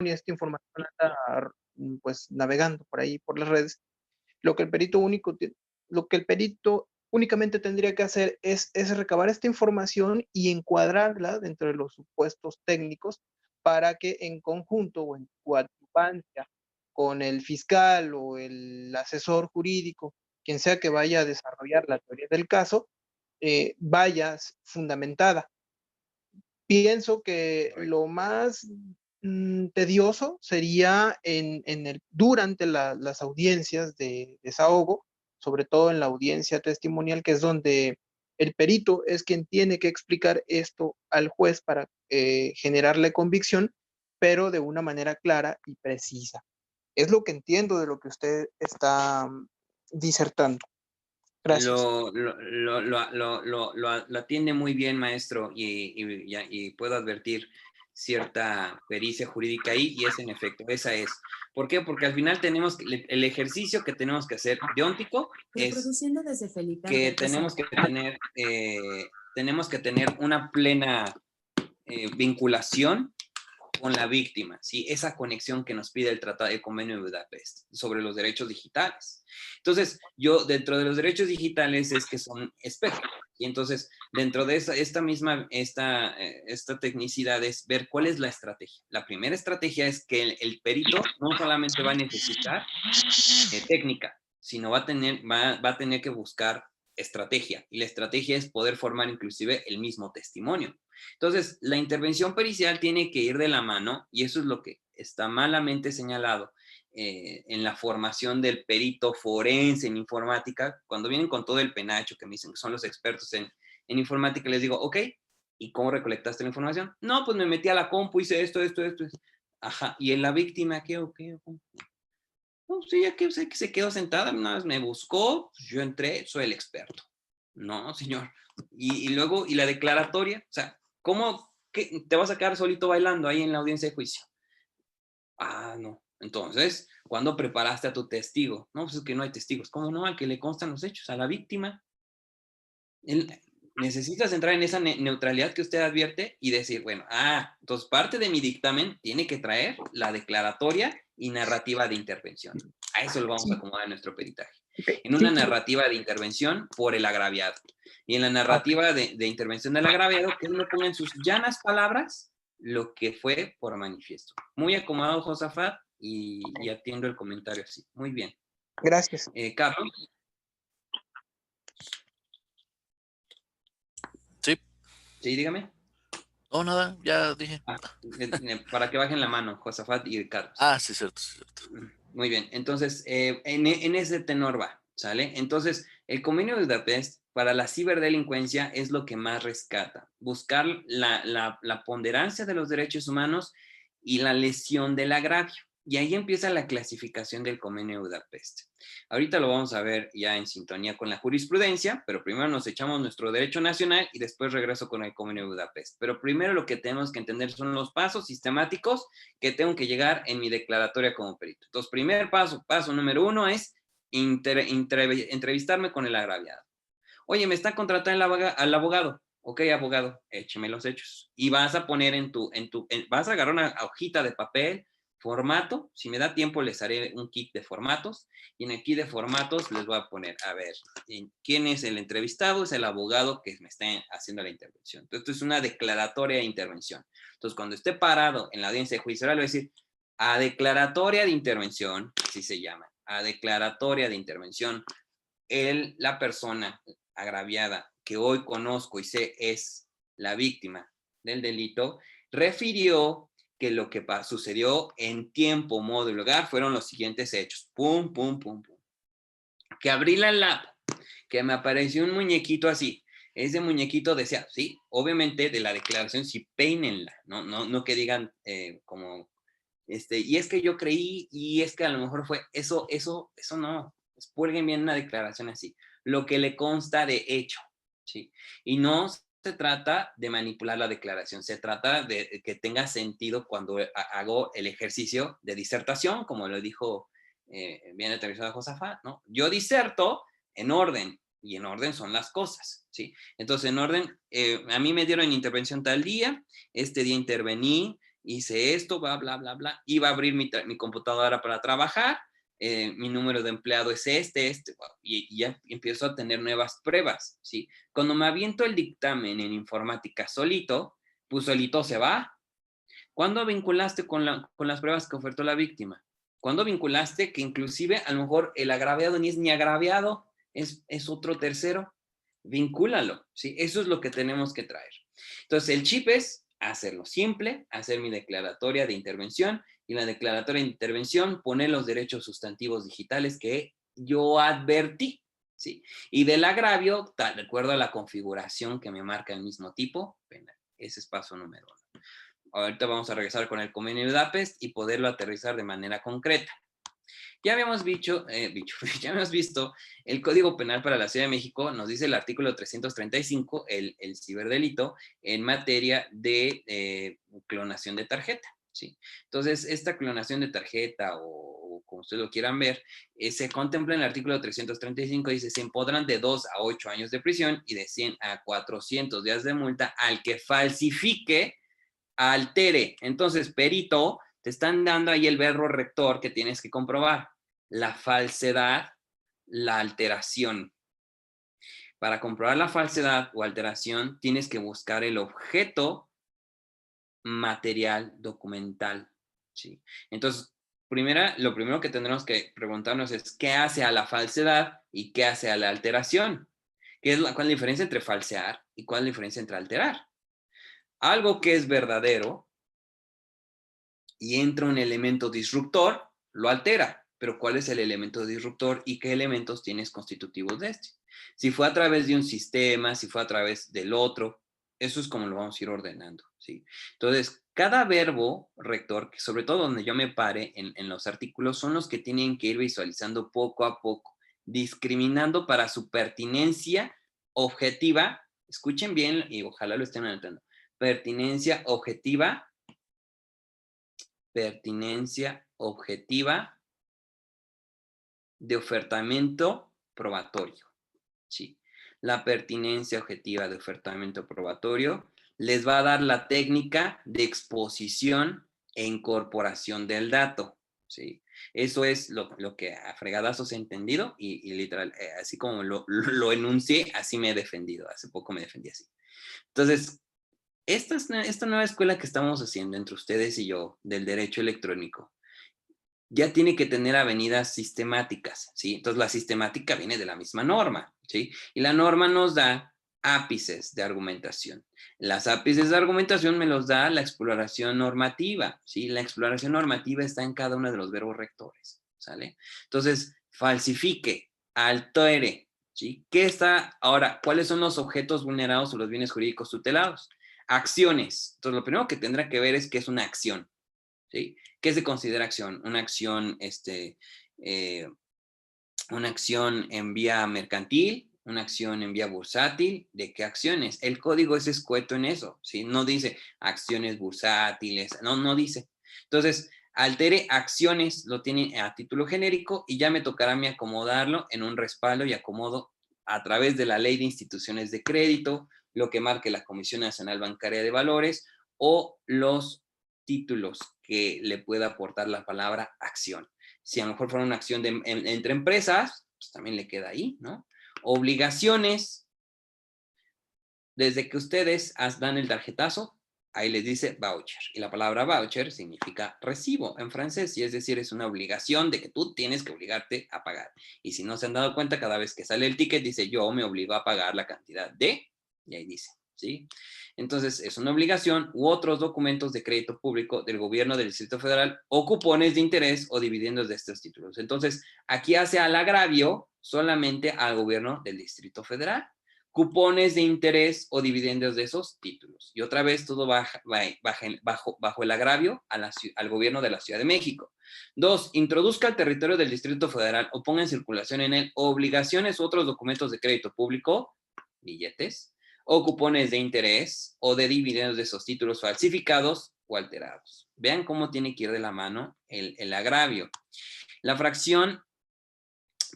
y esta información anda, pues, navegando por ahí, por las redes, lo que el perito único tie lo que el perito únicamente tendría que hacer es recabar esta información y encuadrarla dentro de los supuestos técnicos para que en conjunto o en coadyuvancia con el fiscal o el asesor jurídico, quien sea que vaya a desarrollar la teoría del caso, vaya fundamentada. Pienso que Correcto. lo más, tedioso sería durante las audiencias de desahogo, sobre todo en la audiencia testimonial, que es donde el perito es quien tiene que explicar esto al juez para, generarle convicción, pero de una manera clara y precisa. Es lo que entiendo de lo que usted está disertando. Gracias. Lo atiende muy bien, maestro, y puedo advertir cierta pericia jurídica ahí, y es en efecto, esa es. ¿Por qué? Porque al final el ejercicio que tenemos que hacer de óntico es Reproduciendo desde Felipe que Alberto Santos. tenemos que tener una plena vinculación con la víctima, ¿sí? Esa conexión que nos pide el Tratado de Convenio de Budapest sobre los derechos digitales. Entonces, yo dentro de los derechos digitales es que son espejos. Y entonces, dentro de esta tecnicidad es ver cuál es la estrategia. La primera estrategia es que el perito no solamente va a necesitar técnica, sino va a tener que buscar estrategia. Y la estrategia es poder formar inclusive el mismo testimonio. Entonces, la intervención pericial tiene que ir de la mano, y eso es lo que está malamente señalado en la formación del perito forense en informática. Cuando vienen con todo el penacho que me dicen que son los expertos en informática, les digo, ok, ¿y cómo recolectaste la información? No, pues me metí a la compu, hice esto. Ajá, ¿y en la víctima qué o qué? No, sí, ya que sé que se quedó sentada, una vez me buscó, pues yo entré, soy el experto. No, señor. Y luego, ¿y la declaratoria? O sea, ¿cómo te vas a quedar solito bailando ahí en la audiencia de juicio? Ah, no. Entonces, ¿cuándo preparaste a tu testigo? No, pues es que no hay testigos. ¿Cómo no? Al que le constan los hechos, a la víctima. Necesitas entrar en esa neutralidad que usted advierte y decir, bueno, entonces parte de mi dictamen tiene que traer la declaratoria y narrativa de intervención. A eso lo vamos a Sí, acomodar en nuestro peritaje. okey, En una sí, narrativa de intervención por el agraviado. Y en la okey. narrativa de intervención del agraviado, que él me ponga en sus llanas palabras lo que fue por manifiesto. Muy acomodado, Josafat, y atiendo el comentario así. Muy bien. Gracias. Carlos, Sí, sí, dígame. no, nada, ya dije. Para que bajen la mano, Josafat y Carlos. Sí, cierto. Muy bien, entonces, en ese tenor va, ¿sale? Entonces, el convenio de Budapest para la ciberdelincuencia es lo que más rescata, buscar la ponderancia de los derechos humanos y la lesión del agravio. Y ahí empieza la clasificación del convenio de Budapest. Ahorita lo vamos a ver ya en sintonía con la jurisprudencia, pero primero nos echamos nuestro derecho nacional y después regreso con el convenio de Budapest. Pero primero lo que tenemos que entender son los pasos sistemáticos que tengo que llegar en mi declaratoria como perito. Entonces, primer paso número 1 es entrevistarme con el agraviado. Oye, me está contratando al abogado. Ok, abogado, écheme los hechos. Y vas a poner vas a agarrar una hojita de papel, formato. Si me da tiempo, les haré un kit de formatos. Y en el kit de formatos les voy a poner, a ver, ¿quién es el entrevistado? Es el abogado que me está haciendo la intervención. Entonces, esto es una declaratoria de intervención. Entonces, cuando esté parado en la audiencia de juicio oral, le voy a decir, a declaratoria de intervención, así se llama, a declaratoria de intervención, la persona agraviada que hoy conozco y sé es la víctima del delito, refirió que lo que sucedió en tiempo, modo y lugar fueron los siguientes hechos. Pum, pum, pum, pum. Que abrí la lap, que me apareció un muñequito así. Ese muñequito decía, sí, obviamente de la declaración, sí, peínenla, no que digan como, y es que yo creí, y es que a lo mejor fue, eso no, expurguen bien una declaración así, lo que le consta de hecho, ¿sí? Y no se trata de manipular la declaración, se trata de que tenga sentido cuando hago el ejercicio de disertación, como lo dijo bien aterrizado Josafat, ¿no? Yo diserto en orden, y en orden son las cosas, ¿sí? Entonces, en orden, a mí me dieron intervención tal día, este día intervení, hice esto, bla, bla, bla, bla, iba a abrir mi computadora para trabajar, mi número de empleado es wow, y ya empiezo a tener nuevas pruebas, ¿sí? Cuando me aviento el dictamen en informática solito, pues solito se va. ¿Cuándo vinculaste con las pruebas que ofertó la víctima? ¿Cuándo vinculaste que inclusive a lo mejor el agraviado ni es ni agraviado, es otro tercero? Vincúlalo, ¿sí? Eso es lo que tenemos que traer. Entonces, el chip es hacerlo simple, hacer mi declaratoria de intervención, y en la declaratoria de intervención poner los derechos sustantivos digitales que yo advertí, ¿sí? Y del agravio, de acuerdo a la configuración que me marca el mismo tipo penal. Ese es paso número 1. Ahorita vamos a regresar con el convenio de Budapest y poderlo aterrizar de manera concreta. Ya habíamos ya habíamos visto el Código Penal para la Ciudad de México, nos dice el artículo 335, el ciberdelito, en materia de clonación de tarjeta, ¿sí? Entonces, esta clonación de tarjeta o como ustedes lo quieran ver, se contempla en el artículo 335, dice, se impondrán de 2 a 8 años de prisión y de 100 a 400 días de multa al que falsifique, altere. Entonces, perito, te están dando ahí el verbo rector que tienes que comprobar. La falsedad, la alteración. Para comprobar la falsedad o alteración, tienes que buscar el objeto material documental, ¿sí? Entonces, lo primero que tendremos que preguntarnos es ¿qué hace a la falsedad y qué hace a la alteración? ¿Cuál es la diferencia entre falsear y cuál es la diferencia entre alterar? Algo que es verdadero y entra un elemento disruptor, lo altera. Pero ¿cuál es el elemento disruptor y qué elementos tienes constitutivos de este? Si fue a través de un sistema, si fue a través del otro, eso es como lo vamos a ir ordenando, ¿sí? Entonces, cada verbo rector, que sobre todo donde yo me pare en los artículos, son los que tienen que ir visualizando poco a poco, discriminando para su pertinencia objetiva. Escuchen bien y ojalá lo estén anotando. Pertinencia objetiva de ofertamiento probatorio, ¿sí? La pertinencia objetiva de ofertamiento probatorio les va a dar la técnica de exposición e incorporación del dato, ¿sí? Eso es lo que a fregadazos he entendido y literal, así como lo enuncié, así me he defendido. Hace poco me defendí así. Entonces, esta nueva escuela que estamos haciendo entre ustedes y yo del derecho electrónico ya tiene que tener avenidas sistemáticas, ¿sí? Entonces la sistemática viene de la misma norma, ¿sí? Y la norma nos da ápices de argumentación. Las ápices de argumentación me los da la exploración normativa, ¿sí? La exploración normativa está en cada uno de los verbos rectores, ¿sale? Entonces, falsifique, altere, ¿sí? ¿Qué está ahora? ¿Cuáles son los objetos vulnerados o los bienes jurídicos tutelados? Acciones. Entonces, lo primero que tendrá que ver es qué es una acción, ¿sí? ¿Qué se considera acción? Una acción, una acción en vía mercantil, una acción en vía bursátil. ¿De qué acciones? El código es escueto en eso, ¿sí? No dice acciones bursátiles, no dice. Entonces, altere acciones, lo tiene a título genérico y ya me tocará a mí acomodarlo en un respaldo y acomodo a través de la Ley de Instituciones de Crédito, lo que marque la Comisión Nacional Bancaria de Valores o los títulos que le pueda aportar la palabra acción. Si a lo mejor fuera una acción entre empresas, pues también le queda ahí, ¿no? Obligaciones, desde que ustedes dan el tarjetazo, ahí les dice voucher. Y la palabra voucher significa recibo en francés, y es decir, es una obligación de que tú tienes que obligarte a pagar. Y si no se han dado cuenta, cada vez que sale el ticket dice yo me obligo a pagar la cantidad de, y ahí dice, ¿sí? Entonces, es una obligación u otros documentos de crédito público del gobierno del Distrito Federal o cupones de interés o dividendos de estos títulos. Entonces, aquí hace al agravio solamente al gobierno del Distrito Federal. Cupones de interés o dividendos de esos títulos. Y otra vez todo bajo el agravio al gobierno de la Ciudad de México. 2. Introduzca al territorio del Distrito Federal o ponga en circulación en él obligaciones u otros documentos de crédito público, billetes, o cupones de interés o de dividendos de esos títulos falsificados o alterados. Vean cómo tiene que ir de la mano el agravio. La fracción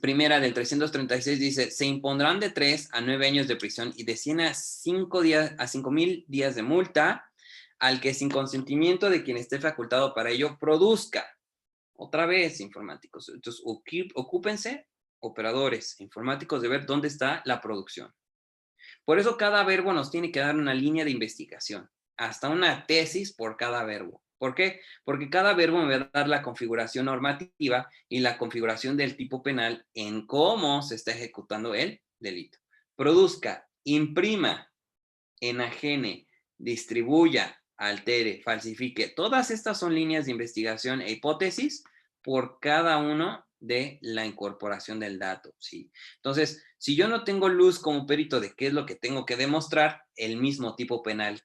primera del 336 dice, se impondrán de 3 a 9 años de prisión y de 100 a 5.000 días de multa al que sin consentimiento de quien esté facultado para ello produzca. Otra vez, informáticos. Entonces, ocúpense, operadores informáticos, de ver dónde está la producción. Por eso cada verbo nos tiene que dar una línea de investigación, hasta una tesis por cada verbo. ¿Por qué? Porque cada verbo me va a dar la configuración normativa y la configuración del tipo penal en cómo se está ejecutando el delito. Produzca, imprima, enajene, distribuya, altere, falsifique. Todas estas son líneas de investigación e hipótesis por cada uno de la incorporación del dato, ¿sí? Entonces, si yo no tengo luz como perito de qué es lo que tengo que demostrar, el mismo tipo penal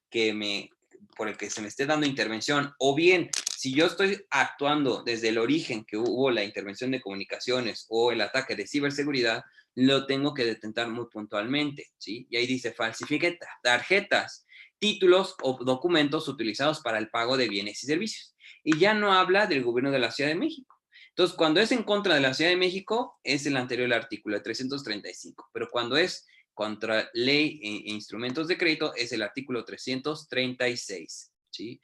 por el que se me esté dando intervención, o bien, si yo estoy actuando desde el origen que hubo la intervención de comunicaciones o el ataque de ciberseguridad, lo tengo que detentar muy puntualmente, ¿sí? Y ahí dice, falsifique tarjetas, títulos o documentos utilizados para el pago de bienes y servicios. Y ya no habla del gobierno de la Ciudad de México. Entonces, cuando es en contra de la Ciudad de México, es el anterior artículo, el 335. Pero cuando es contra ley e instrumentos de crédito, es el artículo 336, ¿sí?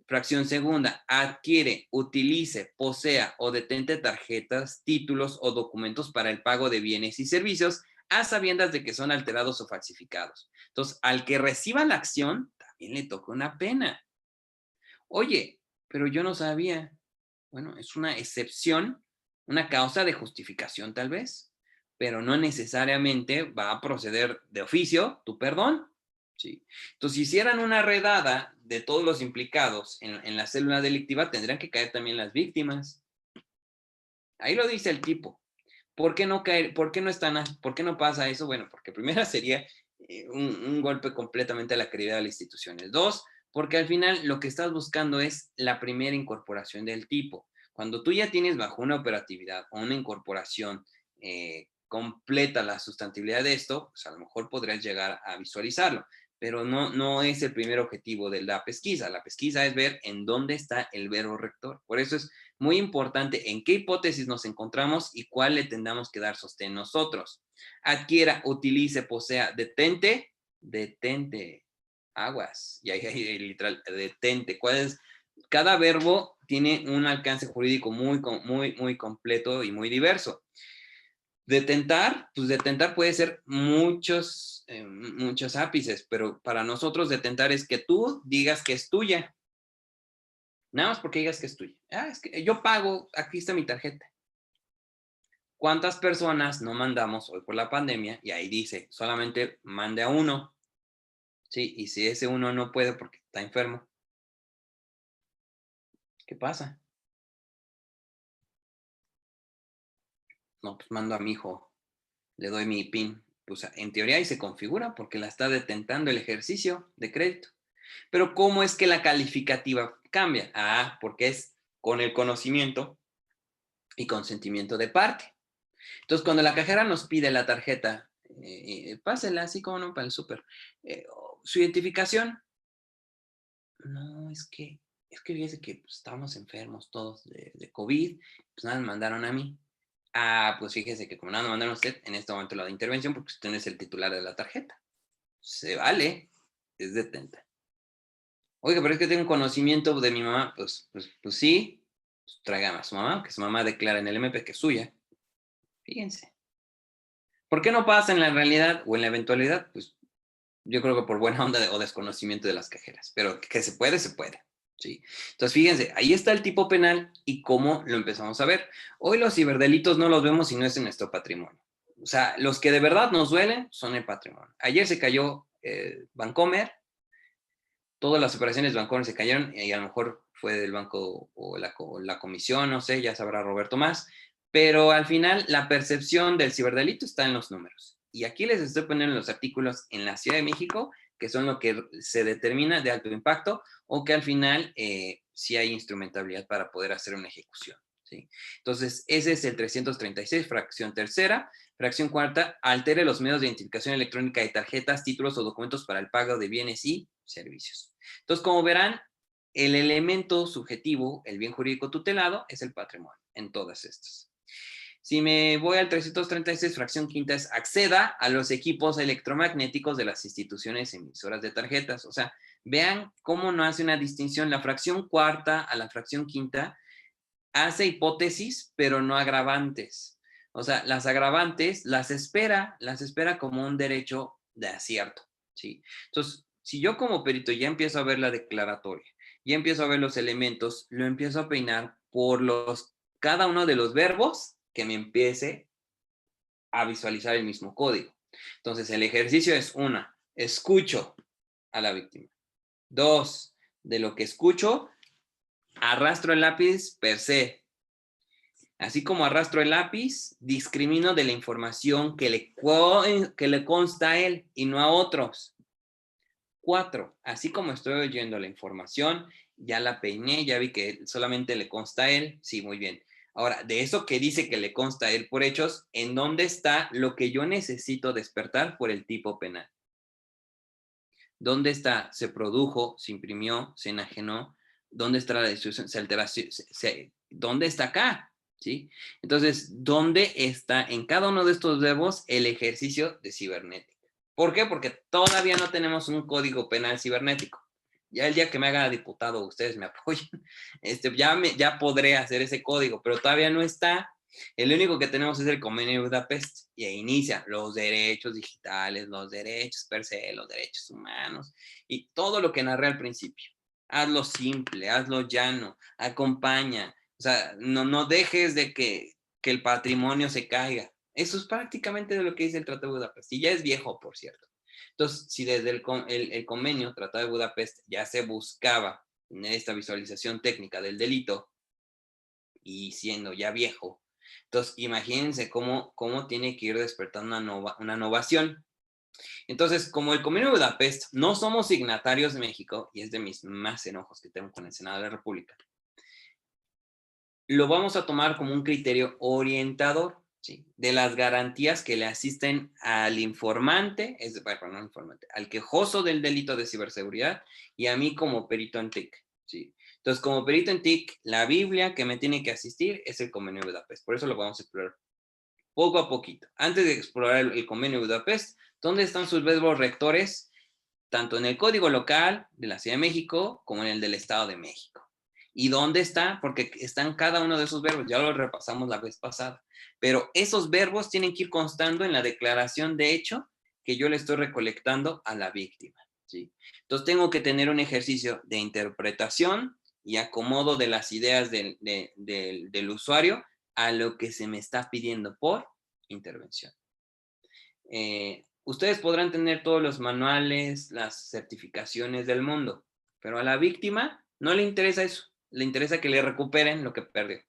Fracción segunda, adquiere, utilice, posea o detente tarjetas, títulos o documentos para el pago de bienes y servicios a sabiendas de que son alterados o falsificados. Entonces, al que reciba la acción, también le toca una pena. Oye, pero yo no sabía. Bueno, es una excepción, una causa de justificación tal vez, pero no necesariamente va a proceder de oficio tu perdón. Sí. Entonces, si hicieran una redada de todos los implicados en la célula delictiva, tendrían que caer también las víctimas. Ahí lo dice el tipo. ¿Por qué no caer? ¿Por qué no por qué no pasa eso? Bueno, porque primero sería un golpe completamente a la credibilidad de las instituciones. Dos, porque al final lo que estás buscando es la primera incorporación del tipo. Cuando tú ya tienes bajo una operatividad o una incorporación completa la sustantibilidad de esto, pues a lo mejor podrías llegar a visualizarlo, pero no es el primer objetivo de la pesquisa. La pesquisa es ver en dónde está el verbo rector. Por eso es muy importante en qué hipótesis nos encontramos y cuál le tendamos que dar sostén nosotros. Adquiera, utilice, posea, detente, aguas. Y ahí literal, detente. ¿Cuál es? Cada verbo tiene un alcance jurídico muy completo y muy diverso. Detentar, pues detentar puede ser muchos ápices, pero para nosotros detentar es que tú digas que es tuya. Nada más porque digas que es tuya. Es que yo pago, aquí está mi tarjeta. ¿Cuántas personas no mandamos hoy por la pandemia? Y ahí dice, solamente mande a uno. Sí, y si ese uno no puede porque está enfermo, ¿qué pasa? No, pues mando a mi hijo, le doy mi PIN. Pues en teoría ahí se configura porque la está detentando el ejercicio de crédito. Pero ¿cómo es que la calificativa cambia? Porque es con el conocimiento y consentimiento de parte. Entonces, cuando la cajera nos pide la tarjeta, pásela así como no para el súper, su identificación. No, fíjese que pues, estábamos enfermos todos de COVID, pues nada, me mandaron a mí. Pues fíjese que como nada me mandaron a usted, en este momento la de intervención, porque usted no es el titular de la tarjeta. Se vale, es detenta. Oiga, pero es que tengo un conocimiento de mi mamá. Pues sí, pues, tráigame a su mamá, que su mamá declara en el MP que es suya. Fíjense. ¿Por qué no pasa en la realidad o en la eventualidad? Pues yo creo que por buena onda o desconocimiento de las cajeras, pero que se puede, se puede. ¿Sí? Entonces, fíjense, ahí está el tipo penal y cómo lo empezamos a ver. Hoy los ciberdelitos no los vemos si no es en nuestro patrimonio. O sea, los que de verdad nos duelen son el patrimonio. Ayer se cayó Bancomer, todas las operaciones de Bancomer se cayeron y a lo mejor fue del banco o la comisión, no sé, ya sabrá Roberto más, pero al final la percepción del ciberdelito está en los números. Y aquí les estoy poniendo los artículos en la Ciudad de México, que son lo que se determina de alto impacto o que al final sí hay instrumentabilidad para poder hacer una ejecución. ¿Sí? Entonces, ese es el 336, fracción tercera. Fracción cuarta, altere los medios de identificación electrónica de tarjetas, títulos o documentos para el pago de bienes y servicios. Entonces, como verán, el elemento subjetivo, el bien jurídico tutelado, es el patrimonio en todas estas. Si me voy al 336, fracción quinta es acceda a los equipos electromagnéticos de las instituciones emisoras de tarjetas. O sea, Vean cómo no hace una distinción. La fracción cuarta a la fracción quinta hace hipótesis, pero no agravantes. O sea, las agravantes las espera como un derecho de acierto, ¿sí? Entonces, si yo como perito ya empiezo a ver la declaratoria, ya empiezo a ver los elementos, lo empiezo a peinar por cada uno de los verbos que me empiece a visualizar el mismo código. Entonces, el ejercicio es: 1, escucho a la víctima. 2, de lo que escucho, arrastro el lápiz per se. Así como arrastro el lápiz, discrimino de la información que le consta a él y no a otros. 4, así como estoy oyendo la información, ya la peiné, ya vi que solamente le consta a él. Sí, muy bien. Ahora, de eso que dice que le consta a él por hechos, ¿en dónde está lo que yo necesito despertar por el tipo penal? ¿Dónde está? Se produjo, se imprimió, se enajenó. ¿Dónde está la distribución? Se alteración. ¿Dónde está acá? ¿Sí? Entonces, ¿dónde está en cada uno de estos verbos el ejercicio de cibernética? ¿Por qué? Porque todavía no tenemos un código penal cibernético. Ya el día que me haga diputado, ustedes me apoyen, ya podré hacer ese código, pero todavía no está. El único que tenemos es el Convenio de Budapest, y ahí inicia los derechos digitales, los derechos per se, los derechos humanos y todo lo que narré al principio. Hazlo simple, hazlo llano, acompaña. O sea, no dejes de que el patrimonio se caiga. Eso es prácticamente de lo que dice el Tratado de Budapest, y ya es viejo, por cierto. Entonces, si desde el convenio, Tratado de Budapest, ya se buscaba tener esta visualización técnica del delito, y siendo ya viejo, entonces imagínense cómo tiene que ir despertando una innovación. Entonces, como el Convenio de Budapest no somos signatarios de México, y es de mis más enojos que tengo con el Senado de la República, lo vamos a tomar como un criterio orientador, ¿sí?, de las garantías que le asisten al informante, al quejoso del delito de ciberseguridad, y a mí como perito en TIC, ¿sí? Entonces, como perito en TIC, la Biblia que me tiene que asistir es el Convenio de Budapest. Por eso lo vamos a explorar poco a poquito. Antes de explorar el Convenio de Budapest, ¿dónde están sus verbos rectores? Tanto en el Código Local de la Ciudad de México como en el del Estado de México. ¿Y dónde está? Porque están cada uno de esos verbos, ya lo repasamos la vez pasada. Pero esos verbos tienen que ir constando en la declaración de hecho que yo le estoy recolectando a la víctima, ¿sí? Entonces tengo que tener un ejercicio de interpretación y acomodo de las ideas del usuario a lo que se me está pidiendo por intervención. Ustedes podrán tener todos los manuales, las certificaciones del mundo, pero a la víctima no le interesa eso, le interesa que le recuperen lo que perdió.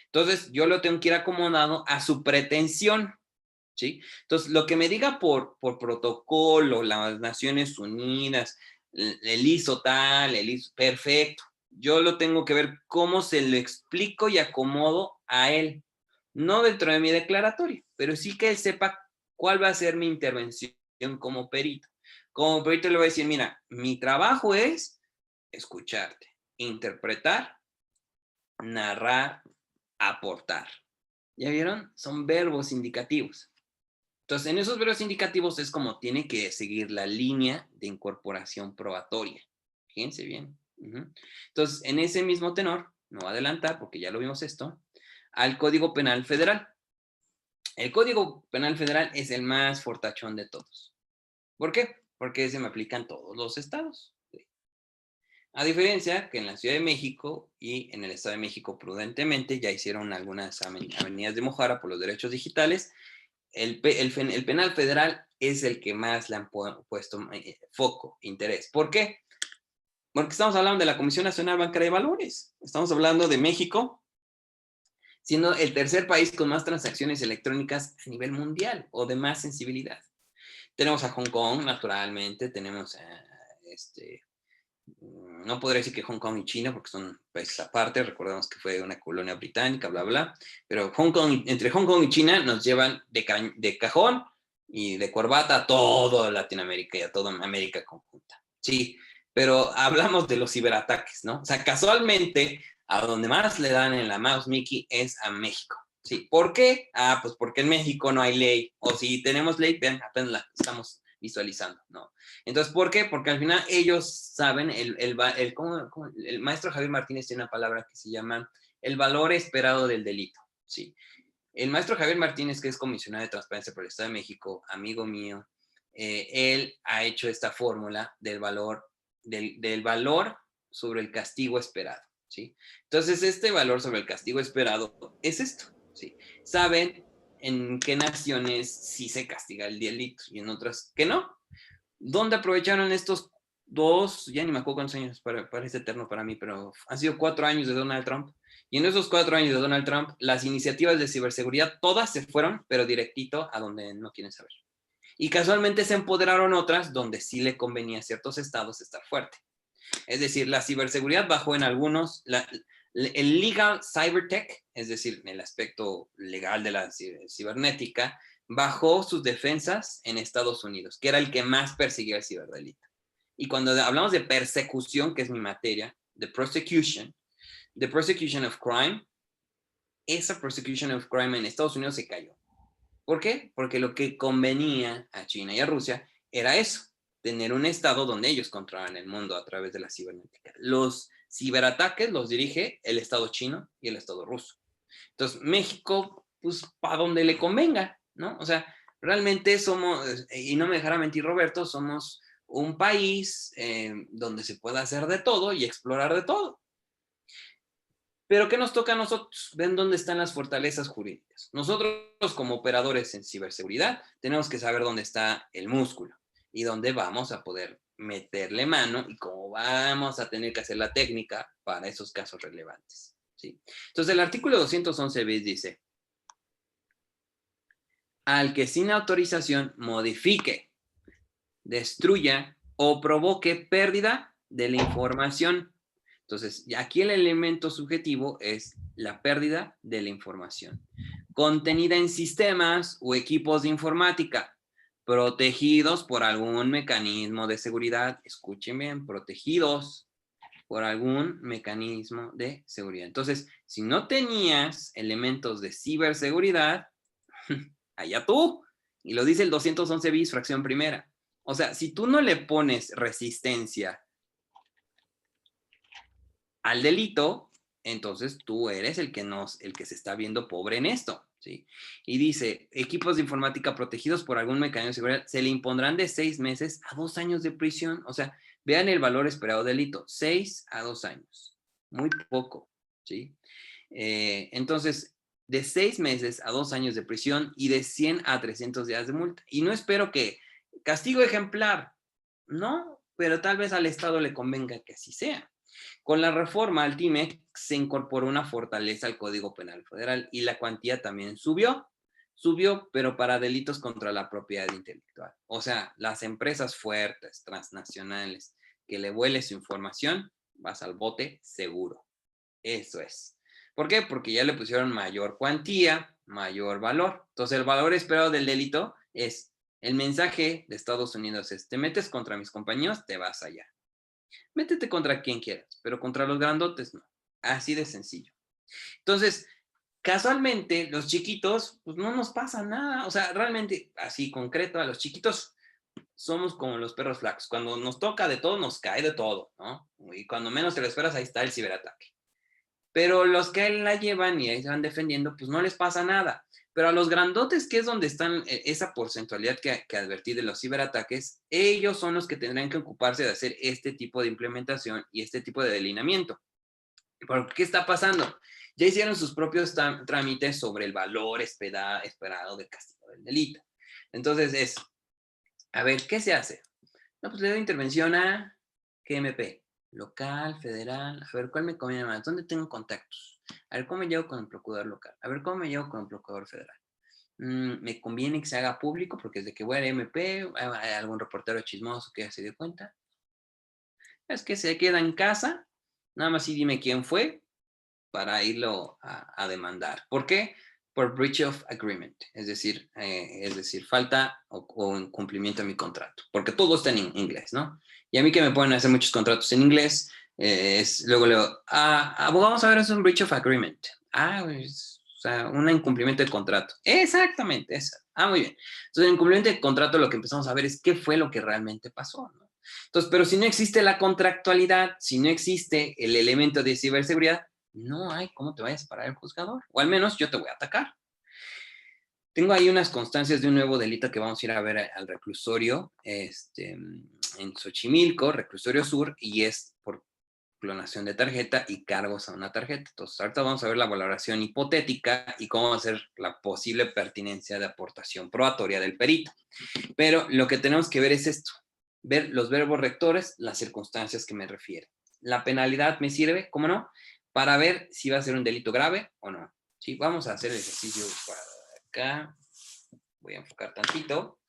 Entonces, yo lo tengo que ir acomodado a su pretensión, ¿sí? Entonces, lo que me diga por protocolo, las Naciones Unidas, el ISO tal, el ISO, perfecto. Yo lo tengo que ver cómo se lo explico y acomodo a él. No dentro de mi declaratoria, pero sí que él sepa cuál va a ser mi intervención como perito. Como perito le voy a decir: mira, mi trabajo es escucharte, interpretar, narrar, aportar. ¿Ya vieron? Son verbos indicativos. Entonces, en esos verbos indicativos es como tiene que seguir la línea de incorporación probatoria. Fíjense bien. Entonces, en ese mismo tenor, me voy a adelantar porque ya lo vimos esto, al Código Penal Federal. El Código Penal Federal es el más fortachón de todos. ¿Por qué? Porque se me aplica en todos los estados. A diferencia que en la Ciudad de México y en el Estado de México, prudentemente, ya hicieron algunas avenidas de mojara por los derechos digitales. El penal federal es el que más le han puesto foco, interés. ¿Por qué? Porque estamos hablando de la Comisión Nacional Bancaria de Valores. Estamos hablando de México siendo el tercer país con más transacciones electrónicas a nivel mundial o de más sensibilidad. Tenemos a Hong Kong, naturalmente, tenemos a no podría decir que Hong Kong y China, porque son países aparte, recordemos que fue una colonia británica, bla, bla, pero entre Hong Kong y China nos llevan de cajón y de corbata a todo Latinoamérica y a toda América conjunta. Sí, pero hablamos de los ciberataques, ¿no? O sea, casualmente, a donde más le dan en la mouse Mickey es a México. Sí, ¿por qué? Pues porque en México no hay ley, o si tenemos ley, vean, apenas la estamos visualizando, ¿no? Entonces, ¿por qué? Porque al final ellos saben, el maestro Javier Martínez tiene una palabra que se llama el valor esperado del delito, ¿sí? El maestro Javier Martínez, que es comisionado de transparencia por el Estado de México, amigo mío, él ha hecho esta fórmula del valor sobre el castigo esperado, ¿sí? Entonces, este valor sobre el castigo esperado es esto, ¿sí? Saben en qué naciones sí se castiga el delito y en otras que no. ¿Dónde aprovecharon estos dos? Ya ni me acuerdo cuántos años, parece eterno para mí, pero han sido 4 años de Donald Trump. Y en esos 4 años de Donald Trump, las iniciativas de ciberseguridad todas se fueron, pero directito a donde no quieren saber. Y casualmente se empoderaron otras donde sí le convenía a ciertos estados estar fuerte. Es decir, la ciberseguridad bajó en algunos, el legal cybertech, es decir, el aspecto legal de la cibernética, bajó sus defensas en Estados Unidos, que era el que más perseguía el ciberdelito. Y cuando hablamos de persecución, que es mi materia, the prosecution of crime, esa prosecution of crime en Estados Unidos se cayó. ¿Por qué? Porque lo que convenía a China y a Rusia era eso, tener un estado donde ellos controlaban el mundo a través de la cibernética. Los ciberataques los dirige el estado chino y el estado ruso. Entonces, México, pues, para donde le convenga, ¿no? O sea, realmente somos, y no me dejará mentir Roberto, somos un país donde se puede hacer de todo y explorar de todo. Pero ¿qué nos toca a nosotros? Ven dónde están las fortalezas jurídicas. Nosotros como operadores en ciberseguridad tenemos que saber dónde está el músculo y dónde vamos a poder meterle mano y cómo vamos a tener que hacer la técnica para esos casos relevantes, ¿sí? Entonces el artículo 211 bis dice, al que sin autorización modifique, destruya o provoque pérdida de la información. Entonces, aquí el elemento subjetivo es la pérdida de la información contenida en sistemas o equipos de informática protegidos por algún mecanismo de seguridad. Escuchen bien, protegidos por algún mecanismo de seguridad. Entonces, si no tenías elementos de ciberseguridad, allá tú. Y lo dice el 211 bis, fracción primera. O sea, si tú no le pones resistencia al delito, entonces tú eres el que se está viendo pobre en esto, ¿sí? Y dice, equipos de informática protegidos por algún mecanismo de seguridad se le impondrán de 6 meses a 2 años de prisión. O sea, vean el valor esperado del delito, 6 a 2 años. Muy poco, ¿sí? Entonces, de 6 meses a 2 años de prisión y de 100 a 300 días de multa. Y no espero que castigo ejemplar, no, pero tal vez al Estado le convenga que así sea. Con la reforma al TIMEC se incorporó una fortaleza al Código Penal Federal y la cuantía también subió, pero para delitos contra la propiedad intelectual. O sea, las empresas fuertes, transnacionales, que le vuele su información, vas al bote seguro. Eso es. ¿Por qué? Porque ya le pusieron mayor cuantía, mayor valor. Entonces, el valor esperado del delito es, el mensaje de Estados Unidos es, te metes contra mis compañeros, te vas allá. Métete contra quien quieras, pero contra los grandotes no. Así de sencillo. Entonces, casualmente, los chiquitos, pues no nos pasa nada. O sea, realmente, así concreto, a los chiquitos somos como los perros flacos. Cuando nos toca de todo, nos cae de todo, ¿no? Y cuando menos te lo esperas, ahí está el ciberataque. Pero los que la llevan y ahí se van defendiendo, pues no les pasa nada. Pero a los grandotes, que es donde están esa porcentualidad que advertí de los ciberataques, ellos son los que tendrán que ocuparse de hacer este tipo de implementación y este tipo de delineamiento. ¿Por qué está pasando? Ya hicieron sus propios trámites sobre el valor esperado del castigo del delito. Entonces a ver, ¿qué se hace? No, pues le doy intervención a GMP, local, federal, a ver, ¿cuál me conviene más? ¿Dónde tengo contactos? A ver, ¿cómo me llevo con el procurador local? A ver, ¿cómo me llevo con el procurador federal? Me conviene que se haga público porque desde que voy a la MP, hay algún reportero chismoso que ya se dio cuenta. Es que se queda en casa, nada más y dime quién fue para irlo a demandar. ¿Por qué? Por breach of agreement, es decir, falta o incumplimiento de mi contrato, porque todo está en inglés, ¿no? Y a mí que me pueden hacer muchos contratos en inglés, luego abogado, vamos a ver, es un breach of agreement. Pues, sea, un incumplimiento de contrato. Exactamente, eso. Ah, muy bien. Entonces, en incumplimiento de contrato lo que empezamos a ver es qué fue lo que realmente pasó, ¿no? Entonces, pero si no existe la contractualidad, si no existe el elemento de ciberseguridad, no hay cómo te vayas a parar el juzgador. O al menos yo te voy a atacar. Tengo ahí unas constancias de un nuevo delito que vamos a ir a ver al reclusorio en Xochimilco, reclusorio sur, y es por clonación de tarjeta y cargos a una tarjeta. Entonces, ahorita vamos a ver la valoración hipotética y cómo hacer la posible pertinencia de aportación probatoria del perito. Pero lo que tenemos que ver es esto, ver los verbos rectores, las circunstancias que me refieren. La penalidad me sirve, ¿cómo no?, para ver si va a ser un delito grave o no. ¿Sí? Vamos a hacer el ejercicio para acá. Voy a enfocar tantito.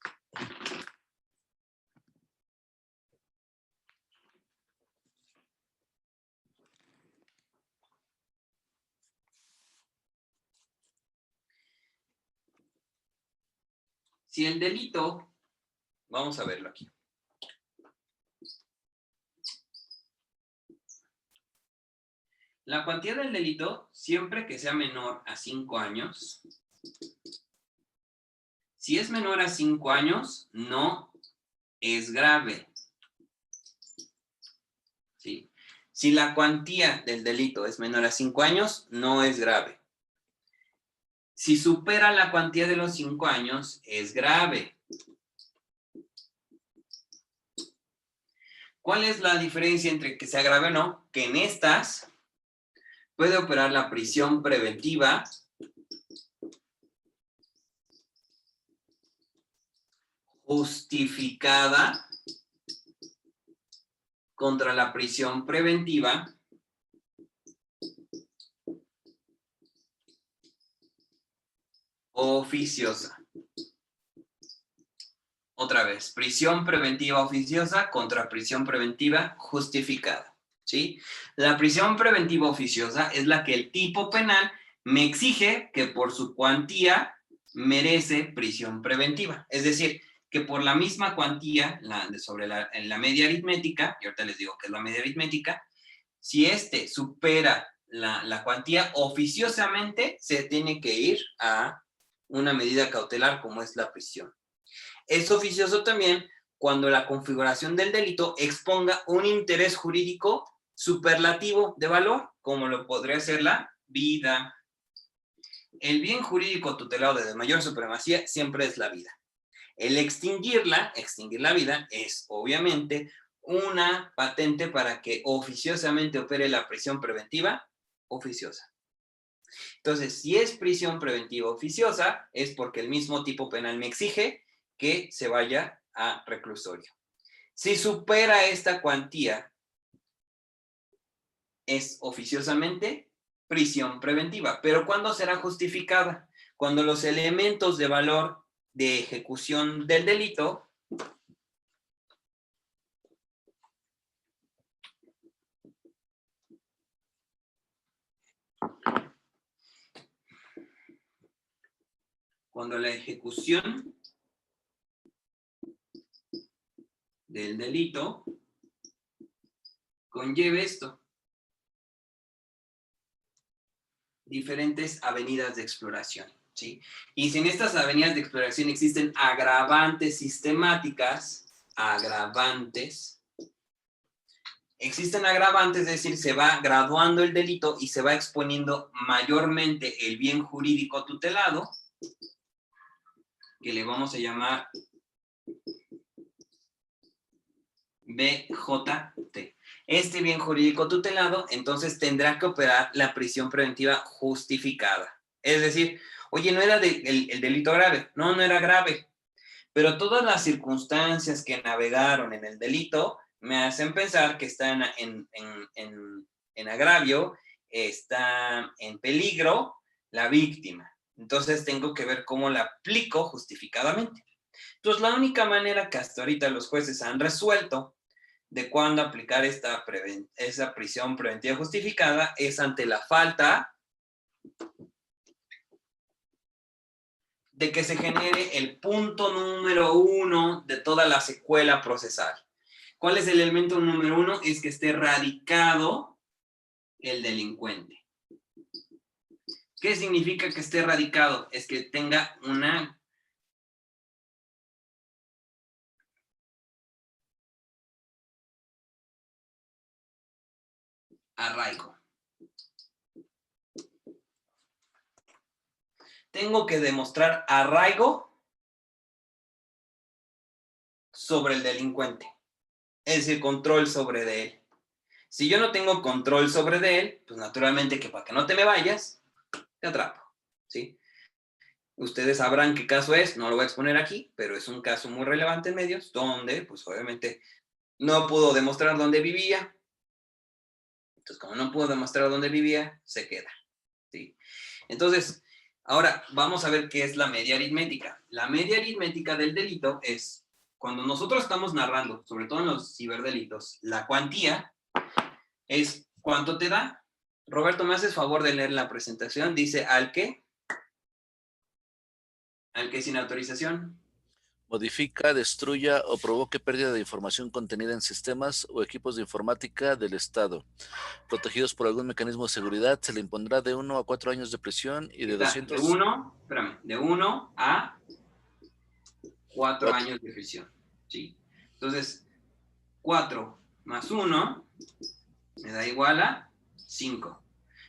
Si el delito, vamos a verlo aquí. La cuantía del delito, siempre que sea menor a 5 años, si es menor a 5 años, no es grave. ¿Sí? Si la cuantía del delito es menor a 5 años, no es grave. Si supera la cuantía de los 5 años, es grave. ¿Cuál es la diferencia entre que sea grave o no? Que en estas puede operar la prisión preventiva justificada contra la prisión preventiva oficiosa. Otra vez, prisión preventiva oficiosa contra prisión preventiva justificada, ¿sí? La prisión preventiva oficiosa es la que el tipo penal me exige que por su cuantía merece prisión preventiva. Es decir, que por la misma cuantía sobre la media aritmética, y ahorita les digo qué es la media aritmética, si este supera la cuantía oficiosamente, se tiene que ir a una medida cautelar como es la prisión. Es oficioso también cuando la configuración del delito exponga un interés jurídico superlativo de valor, como lo podría ser la vida. El bien jurídico tutelado de mayor supremacía siempre es la vida. El extinguir la vida, es obviamente una patente para que oficiosamente opere la prisión preventiva oficiosa. Entonces, si es prisión preventiva oficiosa, es porque el mismo tipo penal me exige que se vaya a reclusorio. Si supera esta cuantía, es oficiosamente prisión preventiva. Pero ¿cuándo será justificada? Cuando los elementos de valor de ejecución del delito cuando la ejecución del delito conlleve esto. Diferentes avenidas de exploración, ¿sí? Y si en estas avenidas de exploración existen agravantes sistemáticas, existen agravantes, es decir, se va graduando el delito y se va exponiendo mayormente el bien jurídico tutelado, que le vamos a llamar BJT. Este bien jurídico tutelado, entonces tendrá que operar la prisión preventiva justificada. Es decir, oye, no era el delito grave. No, no era grave. Pero todas las circunstancias que navegaron en el delito me hacen pensar que está en agravio, está en peligro la víctima. Entonces tengo que ver cómo la aplico justificadamente. Entonces la única manera que hasta ahorita los jueces han resuelto de cuándo aplicar esa prisión preventiva justificada es ante la falta de que se genere el punto número 1 de toda la secuela procesal. ¿Cuál es el elemento número 1? Es que esté radicado el delincuente. ¿Qué significa que esté radicado? Es que tenga una arraigo. Tengo que demostrar arraigo sobre el delincuente, es decir, control sobre de él. Si yo no tengo control sobre de él, pues naturalmente que para que no te me vayas, te atrapo, ¿sí? Ustedes sabrán qué caso es, no lo voy a exponer aquí, pero es un caso muy relevante en medios, donde, pues obviamente, no pudo demostrar dónde vivía. Entonces, como no pudo demostrar dónde vivía, se queda, ¿sí? Entonces, ahora vamos a ver qué es la media aritmética. La media aritmética del delito es cuando nosotros estamos narrando, sobre todo en los ciberdelitos, la cuantía es cuánto te da. Roberto, ¿me haces favor de leer la presentación? Dice al que sin autorización. Modifica, destruya o provoque pérdida de información contenida en sistemas o equipos de informática del Estado, protegidos por algún mecanismo de seguridad, se le impondrá de 1 a 4 años de prisión y de Está 200... de 1 a 4 Cuatro. años de prisión, ¿sí? Entonces, 4 más 1 me da igual a 5.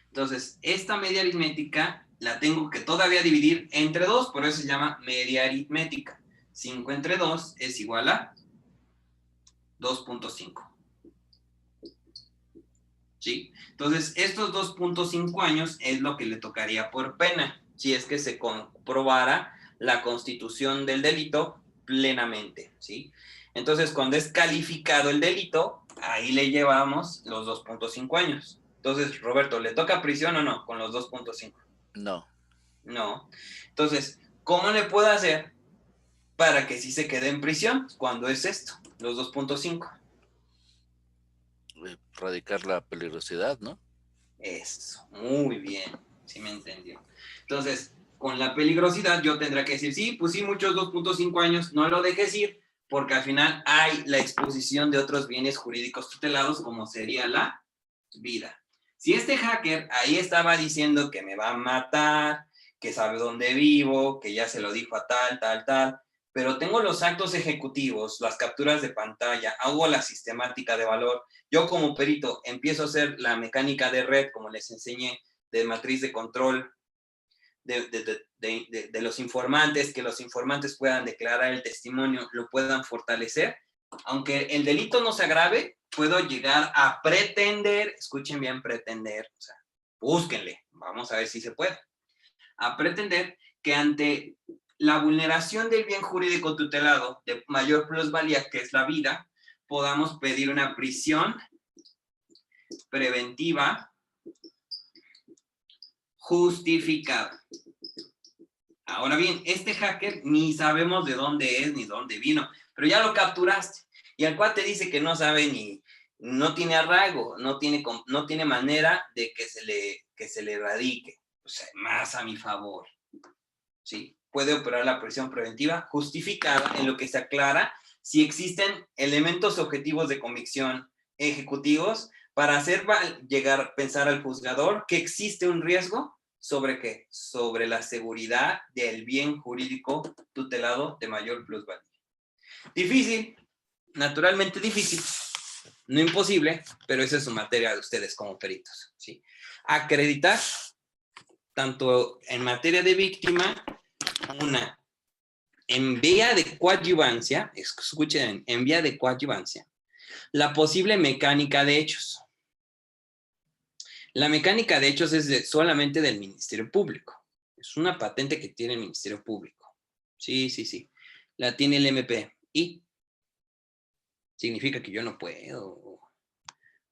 Entonces, esta media aritmética la tengo que todavía dividir entre 2, por eso se llama media aritmética. 5 entre 2 es igual a 2.5. ¿Sí? Entonces, estos 2.5 años es lo que le tocaría por pena, si es que se comprobara la constitución del delito plenamente, ¿sí? Entonces, cuando es calificado el delito, ahí le llevamos los 2.5 años. Entonces, Roberto, ¿le toca prisión o no con los 2.5? No. No. Entonces, ¿cómo le puedo hacer para que sí se quede en prisión cuando es esto, los 2.5? Radicar la peligrosidad, ¿no? Eso, muy bien, sí me entendió. Entonces, con la peligrosidad yo tendré que decir, sí, pues sí, muchos 2.5 años, no lo dejes ir, porque al final hay la exposición de otros bienes jurídicos tutelados, como sería la vida. Si este hacker ahí estaba diciendo que me va a matar, que sabe dónde vivo, que ya se lo dijo a tal, pero tengo los actos ejecutivos, las capturas de pantalla, hago la sistemática de valor, yo como perito empiezo a hacer la mecánica de red, como les enseñé, de matriz de control de los informantes, que los informantes puedan declarar el testimonio, lo puedan fortalecer. Aunque el delito no se agrave, puedo llegar a pretender, escuchen bien, pretender, o sea, búsquenle, vamos a ver si se puede, a pretender que ante la vulneración del bien jurídico tutelado de mayor plusvalía, que es la vida, podamos pedir una prisión preventiva justificada. Ahora bien, este hacker ni sabemos de dónde es ni dónde vino, pero ya lo capturaste. Y el cuate dice que no sabe ni, no tiene arraigo, no tiene manera de que se le erradique. O sea, más a mi favor. ¿Sí? Puede operar la prisión preventiva justificada en lo que se aclara si existen elementos objetivos de convicción ejecutivos para hacer pensar al juzgador que existe un riesgo. ¿Sobre qué? Sobre la seguridad del bien jurídico tutelado de mayor plusvalía. Difícil, naturalmente difícil, no imposible, pero esa es su materia de ustedes como peritos, ¿sí? Acreditar, tanto en materia de víctima, una, en vía de coadyuvancia, escuchen, en vía de coadyuvancia, la posible mecánica de hechos. La mecánica de hechos es solamente del Ministerio Público. Es una patente que tiene el Ministerio Público. Sí. La tiene el MP. ¿Y significa que yo no puedo?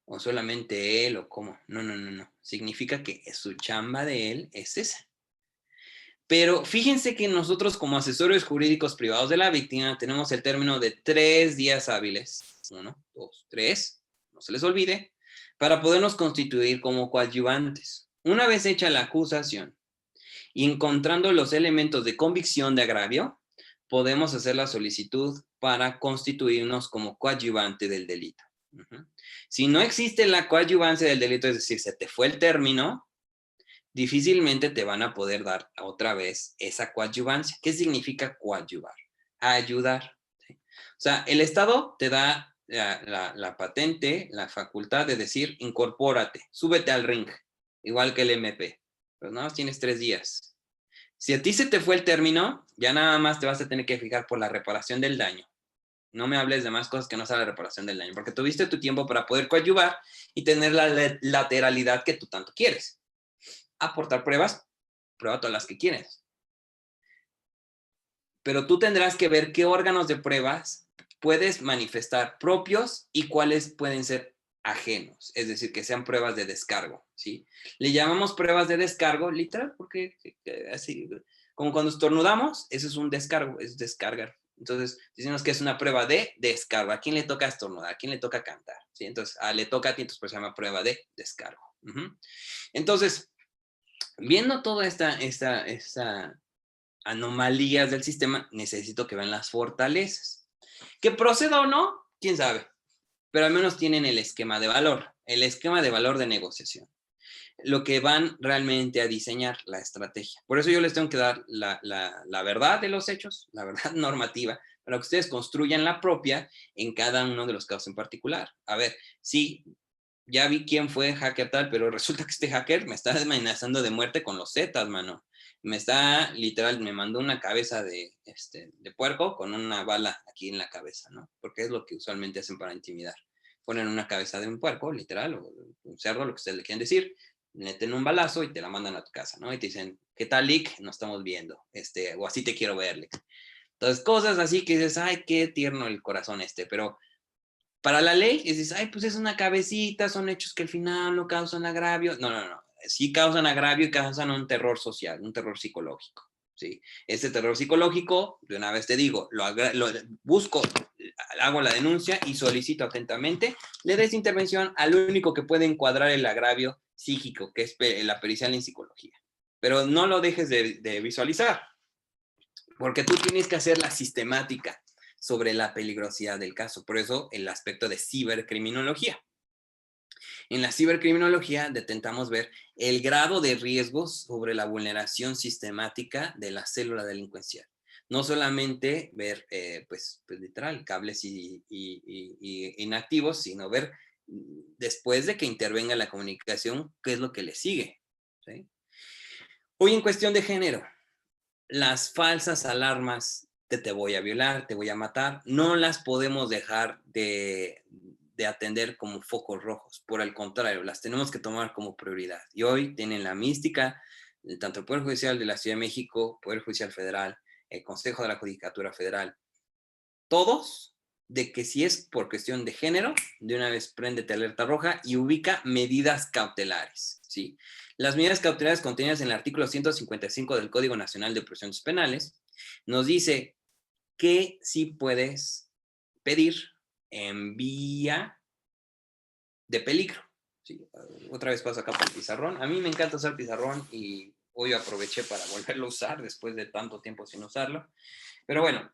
¿O solamente él? ¿O cómo? No. Significa que su chamba de él es esa. Pero fíjense que nosotros como asesores jurídicos privados de la víctima tenemos el término de 3 días hábiles. 1, 2, 3. No se les olvide, para podernos constituir como coadyuvantes. Una vez hecha la acusación y encontrando los elementos de convicción de agravio, podemos hacer la solicitud para constituirnos como coadyuvante del delito. Si no existe la coadyuvancia del delito, es decir, se te fue el término, difícilmente te van a poder dar otra vez esa coadyuvancia. ¿Qué significa coadyuvar? Ayudar. ¿Sí? O sea, el Estado te da la patente, la facultad de decir, incorpórate, súbete al ring, igual que el MP. Pero nada más tienes 3 días. Si a ti se te fue el término, ya nada más te vas a tener que fijar por la reparación del daño. No me hables de más cosas que no sea la reparación del daño, porque tuviste tu tiempo para poder coadyuvar y tener la lateralidad que tú tanto quieres. Aportar pruebas, prueba todas las que quieres. Pero tú tendrás que ver qué órganos de pruebas puedes manifestar propios y cuáles pueden ser ajenos, es decir, que sean pruebas de descargo, ¿sí? Le llamamos pruebas de descargo, literal, porque así, como cuando estornudamos, eso es un descargo, es descargar. Entonces, decimos que es una prueba de descargo. ¿A quién le toca estornudar? ¿A quién le toca cantar? ¿Sí? Entonces, le toca a ti, entonces pues, se llama prueba de descargo. Entonces, viendo toda esta anomalías del sistema, necesito que vean las fortalezas. ¿Que proceda o no? ¿Quién sabe? Pero al menos tienen el esquema de valor, de negociación. Lo que van realmente a diseñar, la estrategia. Por eso yo les tengo que dar la verdad de los hechos, la verdad normativa, para que ustedes construyan la propia en cada uno de los casos en particular. A ver, sí, ya vi quién fue hacker tal, pero resulta que este hacker me está amenazando de muerte con los Zetas, mano. Me está, literal, me mandó una cabeza de puerco con una bala aquí en la cabeza, ¿no? Porque es lo que usualmente hacen para intimidar. Ponen una cabeza de un puerco, literal, o un cerdo, lo que ustedes le quieren decir, le meten un balazo y te la mandan a tu casa, ¿no? Y te dicen, ¿qué tal, Lick? Nos estamos viendo, o así te quiero ver, Lick. Entonces, cosas así que dices, ay, qué tierno el corazón pero para la ley, dices, ay, pues es una cabecita, son hechos que al final no causan agravio. No, no, no. Sí causan agravio y causan un terror social, un terror psicológico. ¿Sí? Este terror psicológico, de una vez te digo, lo busco, hago la denuncia y solicito atentamente, le des intervención al único que puede encuadrar el agravio psíquico, que es la pericial en psicología. Pero no lo dejes de visualizar, porque tú tienes que hacer la sistemática sobre la peligrosidad del caso. Por eso el aspecto de cibercriminología. En la cibercriminología intentamos ver el grado de riesgos sobre la vulneración sistemática de la célula delincuencial. No solamente ver, pues literal, cables y inactivos, sino ver después de que intervenga la comunicación, qué es lo que le sigue. ¿Sí? Hoy en cuestión de género, las falsas alarmas de te voy a violar, te voy a matar, no las podemos dejar de atender como focos rojos. Por el contrario, las tenemos que tomar como prioridad. Y hoy tienen la mística, tanto el Poder Judicial de la Ciudad de México, Poder Judicial Federal, el Consejo de la Judicatura Federal, todos, de que si es por cuestión de género, de una vez préndete alerta roja y ubica medidas cautelares, ¿sí? Las medidas cautelares contenidas en el artículo 155 del Código Nacional de Procedimientos Penales nos dice que sí puedes pedir en vía de peligro. ¿Sí? Otra vez paso acá por el pizarrón. A mí me encanta usar pizarrón y hoy aproveché para volverlo a usar después de tanto tiempo sin usarlo. Pero bueno,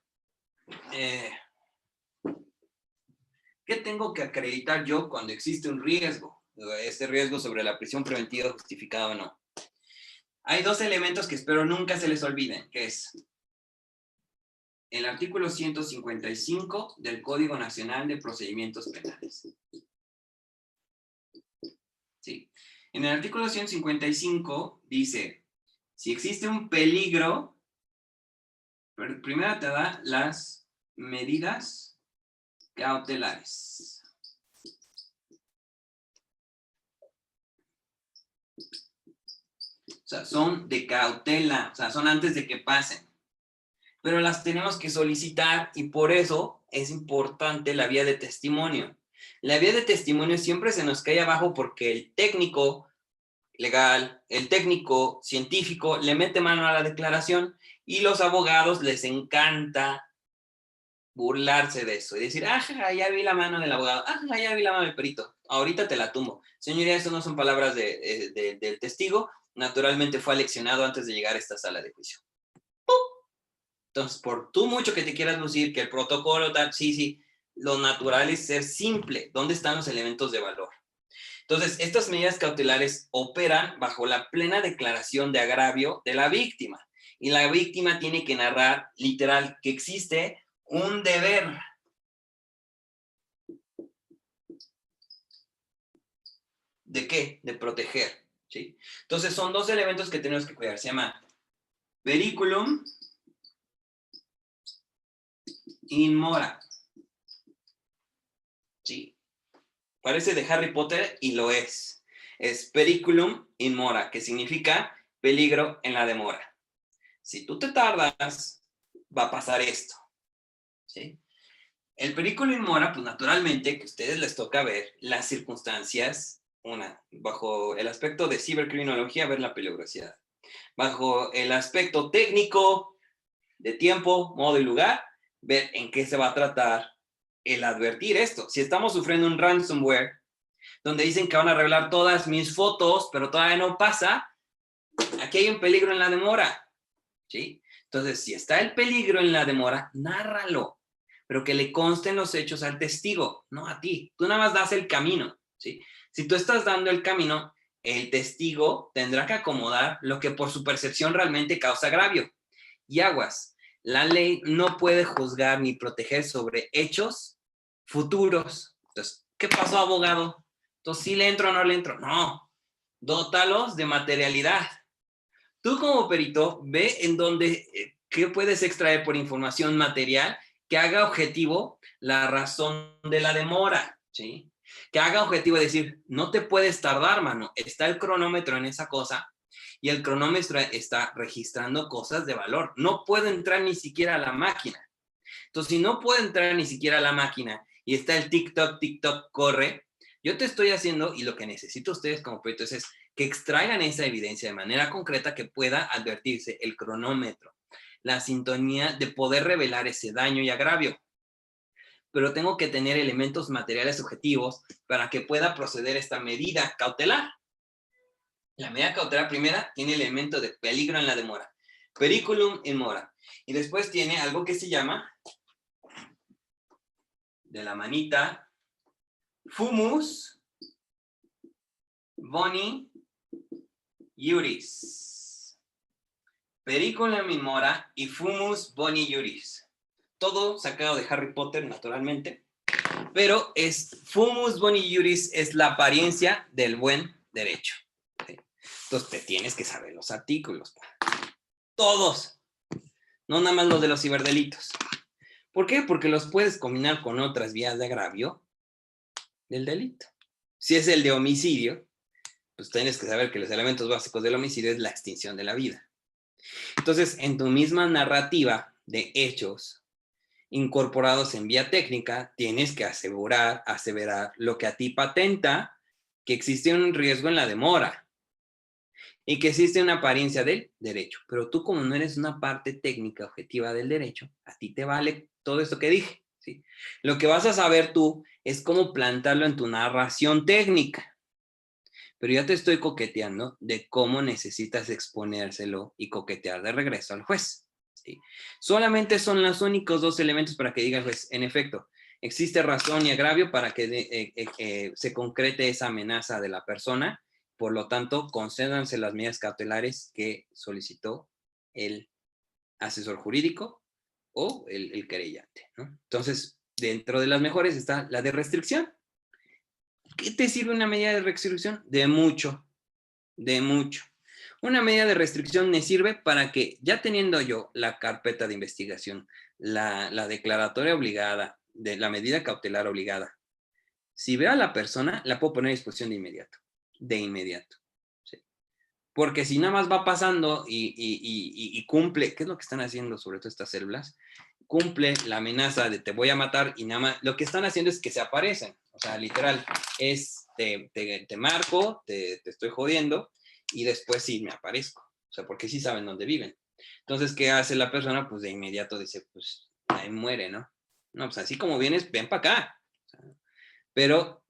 ¿qué tengo que acreditar yo cuando existe un riesgo? Este riesgo sobre la prisión preventiva justificada o no. Hay 2 elementos que espero nunca se les olviden, que es el artículo 155 del Código Nacional de Procedimientos Penales. Sí. En el artículo 155 dice, si existe un peligro, primero te da las medidas cautelares. O sea, son de cautela, o sea, son antes de que pasen. Pero las tenemos que solicitar y por eso es importante la vía de testimonio. La vía de testimonio siempre se nos cae abajo porque el técnico legal, el técnico científico le mete mano a la declaración y los abogados les encanta burlarse de eso y decir, ya vi la mano del abogado, ya vi la mano del perito, ahorita te la tumbo. Señoría, eso no son palabras del testigo, naturalmente fue aleccionado antes de llegar a esta sala de juicio. ¡Pum! Entonces, por tú mucho que te quieras lucir, que el protocolo tal, sí, lo natural es ser simple. ¿Dónde están los elementos de valor? Entonces, estas medidas cautelares operan bajo la plena declaración de agravio de la víctima. Y la víctima tiene que narrar, literal, que existe un deber. ¿De qué? De proteger, ¿sí? Entonces, son dos elementos que tenemos que cuidar. Se llama periculum in mora. ¿Sí? Parece de Harry Potter y lo es. Es periculum in mora, que significa peligro en la demora. Si tú te tardas, va a pasar esto, ¿sí? El periculum in mora, pues naturalmente que a ustedes les toca ver las circunstancias, bajo el aspecto de cibercriminología, ver la peligrosidad. Bajo el aspecto técnico, de tiempo, modo y lugar, ver en qué se va a tratar el advertir esto. Si estamos sufriendo un ransomware, donde dicen que van a revelar todas mis fotos, pero todavía no pasa, aquí hay un peligro en la demora, ¿sí? Entonces, si está el peligro en la demora, nárralo, pero que le consten los hechos al testigo, no a ti. Tú nada más das el camino, ¿sí? Si tú estás dando el camino, el testigo tendrá que acomodar lo que por su percepción realmente causa agravio. Y aguas, la ley no puede juzgar ni proteger sobre hechos futuros. Entonces, ¿qué pasó, abogado? Entonces, ¿sí le entro o no le entro? No, dótalos de materialidad. Tú como perito, ve en dónde, qué puedes extraer por información material que haga objetivo la razón de la demora, ¿sí? Que haga objetivo decir, no te puedes tardar, mano, está el cronómetro en esa cosa y el cronómetro está registrando cosas de valor. No puedo entrar ni siquiera a la máquina. Entonces, si no puedo entrar ni siquiera a la máquina y está el TikTok, corre, yo te estoy haciendo, y lo que necesito ustedes como peritos es que extraigan esa evidencia de manera concreta que pueda advertirse el cronómetro, la sintonía de poder revelar ese daño y agravio. Pero tengo que tener elementos materiales objetivos para que pueda proceder esta medida cautelar. La medida cautelar primera tiene el elemento de peligro en la demora, periculum in mora, y después tiene algo que se llama, de la manita, fumus boni iuris. Periculum in mora y fumus boni iuris. Todo sacado de Harry Potter, naturalmente, pero fumus boni iuris es la apariencia del buen derecho. ¿Sí? Entonces te tienes que saber los artículos. Todos. No nada más los de los ciberdelitos. ¿Por qué? Porque los puedes combinar con otras vías de agravio del delito. Si es el de homicidio, pues tienes que saber que los elementos básicos del homicidio es la extinción de la vida. Entonces, en tu misma narrativa de hechos incorporados en vía técnica, tienes que aseverar lo que a ti patenta que existe un riesgo en la demora y que existe una apariencia del derecho. Pero tú, como no eres una parte técnica objetiva del derecho, a ti te vale todo esto que dije, ¿sí? Lo que vas a saber tú es cómo plantarlo en tu narración técnica. Pero ya te estoy coqueteando de cómo necesitas exponérselo y coquetear de regreso al juez, ¿sí? Solamente son los únicos dos elementos para que diga el juez, en efecto, existe razón y agravio para que se concrete esa amenaza de la persona. Por lo tanto, concédanse las medidas cautelares que solicitó el asesor jurídico o el querellante, ¿no? Entonces, dentro de las mejores está la de restricción. ¿Qué te sirve una medida de restricción? De mucho, de mucho. Una medida de restricción me sirve para que, ya teniendo yo la carpeta de investigación, la declaratoria obligada, de la medida cautelar obligada, si veo a la persona, la puedo poner a disposición de inmediato. De inmediato. ¿Sí? Porque si nada más va pasando y cumple, ¿qué es lo que están haciendo sobre todo estas células? Cumple la amenaza de te voy a matar y nada más, lo que están haciendo es que se aparecen. O sea, literal, es te marco, te estoy jodiendo y después sí me aparezco. O sea, porque sí saben dónde viven. Entonces, ¿qué hace la persona? Pues de inmediato dice, pues ahí muere, ¿no? No, pues así como vienes, ven para acá. O sea, pero,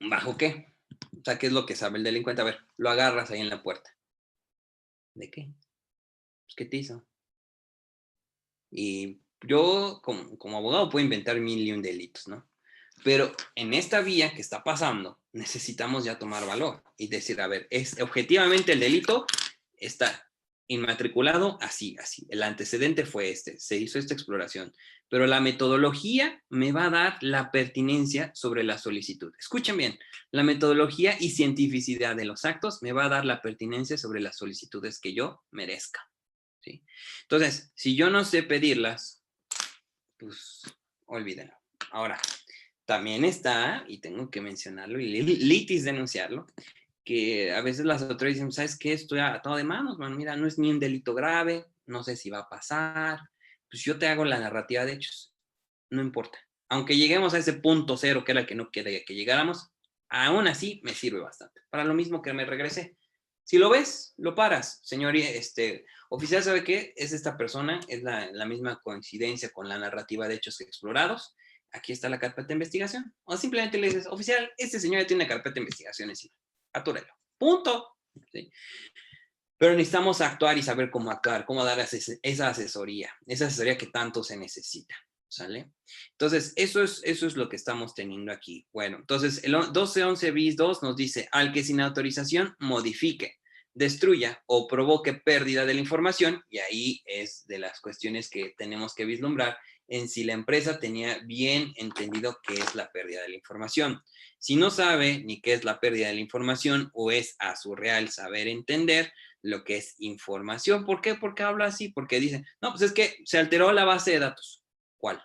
¿bajo qué? O sea, ¿qué es lo que sabe el delincuente? A ver, lo agarras ahí en la puerta. ¿De qué? Pues, ¿qué te hizo? Y yo, como abogado, puedo inventar mil y un delitos, ¿no? Pero en esta vía que está pasando, necesitamos ya tomar valor y decir, a ver, objetivamente el delito está inmatriculado así. El antecedente fue este, se hizo esta exploración, pero la metodología me va a dar la pertinencia sobre la solicitud. Escuchen bien, la metodología y cientificidad de los actos me va a dar la pertinencia sobre las solicitudes que yo merezca, ¿sí? Entonces, si yo no sé pedirlas, pues olvídenlo. Ahora, también está, y tengo que mencionarlo, y litis denunciarlo, que a veces las autoridades dicen, ¿sabes qué? Estoy atado de manos, man. Mira, no es ni un delito grave, no sé si va a pasar. Pues yo te hago la narrativa de hechos, no importa. Aunque lleguemos a ese punto cero, que era el que no quería que llegáramos, aún así me sirve bastante. Para lo mismo que me regresé. Si lo ves, lo paras. Señor, oficial, ¿sabe qué? Es esta persona, es la misma coincidencia con la narrativa de hechos explorados. Aquí está la carpeta de investigación. O simplemente le dices, oficial, este señor ya tiene una carpeta de investigación encima. Atúrelo. Punto. ¿Sí? Pero necesitamos actuar y saber cómo actuar, cómo dar esa asesoría que tanto se necesita. ¿Sale? Entonces, eso es lo que estamos teniendo aquí. Bueno, entonces el 1211 bis 2 nos dice, al que sin autorización modifique, destruya o provoque pérdida de la información, y ahí es de las cuestiones que tenemos que vislumbrar en si la empresa tenía bien entendido qué es la pérdida de la información. Si no sabe ni qué es la pérdida de la información o es a su real saber entender lo que es información. ¿Por qué? Porque habla así, porque dice, no, pues es que se alteró la base de datos. ¿Cuál?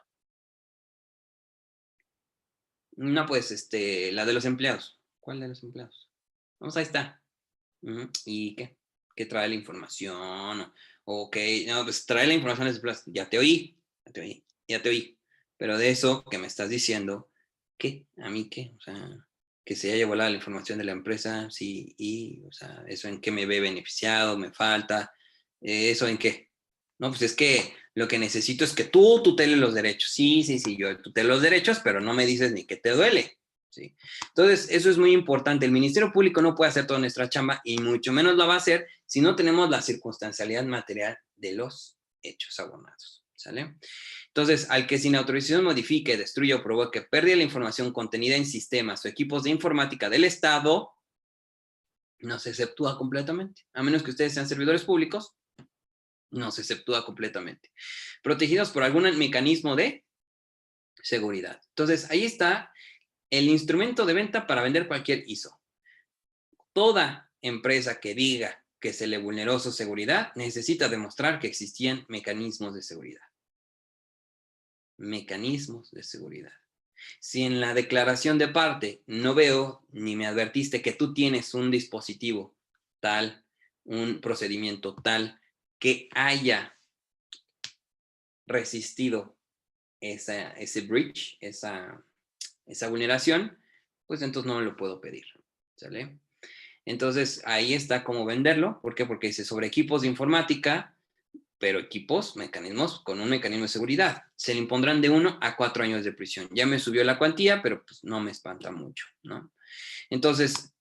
No, pues, la de los empleados. ¿Cuál de los empleados? Vamos, ahí está. ¿Y qué? ¿Qué trae la información? Ok, no, pues trae la información de los empleados. Ya te oí. Pero de eso que me estás diciendo, ¿qué? ¿A mí qué? O sea, que se haya volado la información de la empresa, sí, y, o sea, ¿eso en qué me ve beneficiado? ¿Me falta? ¿Eso en qué? No, pues es que lo que necesito es que tú tuteles los derechos. Sí, yo tutelo los derechos, pero no me dices ni que te duele. ¿Sí? Entonces, eso es muy importante. El Ministerio Público no puede hacer toda nuestra chamba y mucho menos la va a hacer si no tenemos la circunstancialidad material de los hechos abonados. ¿Sale? Entonces, al que sin autorización modifique, destruya o provoque pérdida de la información contenida en sistemas o equipos de informática del Estado, no se exceptúa completamente. A menos que ustedes sean servidores públicos, no se exceptúa completamente. Protegidos por algún mecanismo de seguridad. Entonces, ahí está el instrumento de venta para vender cualquier ISO. Toda empresa que diga que se le vulneró su seguridad necesita demostrar que existían mecanismos de seguridad. Mecanismos de seguridad. Si en la declaración de parte no veo ni me advertiste que tú tienes un dispositivo tal, un procedimiento tal, que haya resistido ese breach, esa vulneración, pues entonces no me lo puedo pedir. ¿Sale? Entonces ahí está cómo venderlo. ¿Por qué? Porque dice sobre equipos de informática, pero equipos, mecanismos con un mecanismo de seguridad. Se le impondrán de 1 a 4 años de prisión. Ya me subió la cuantía, pero pues no me espanta mucho, ¿no? Entonces,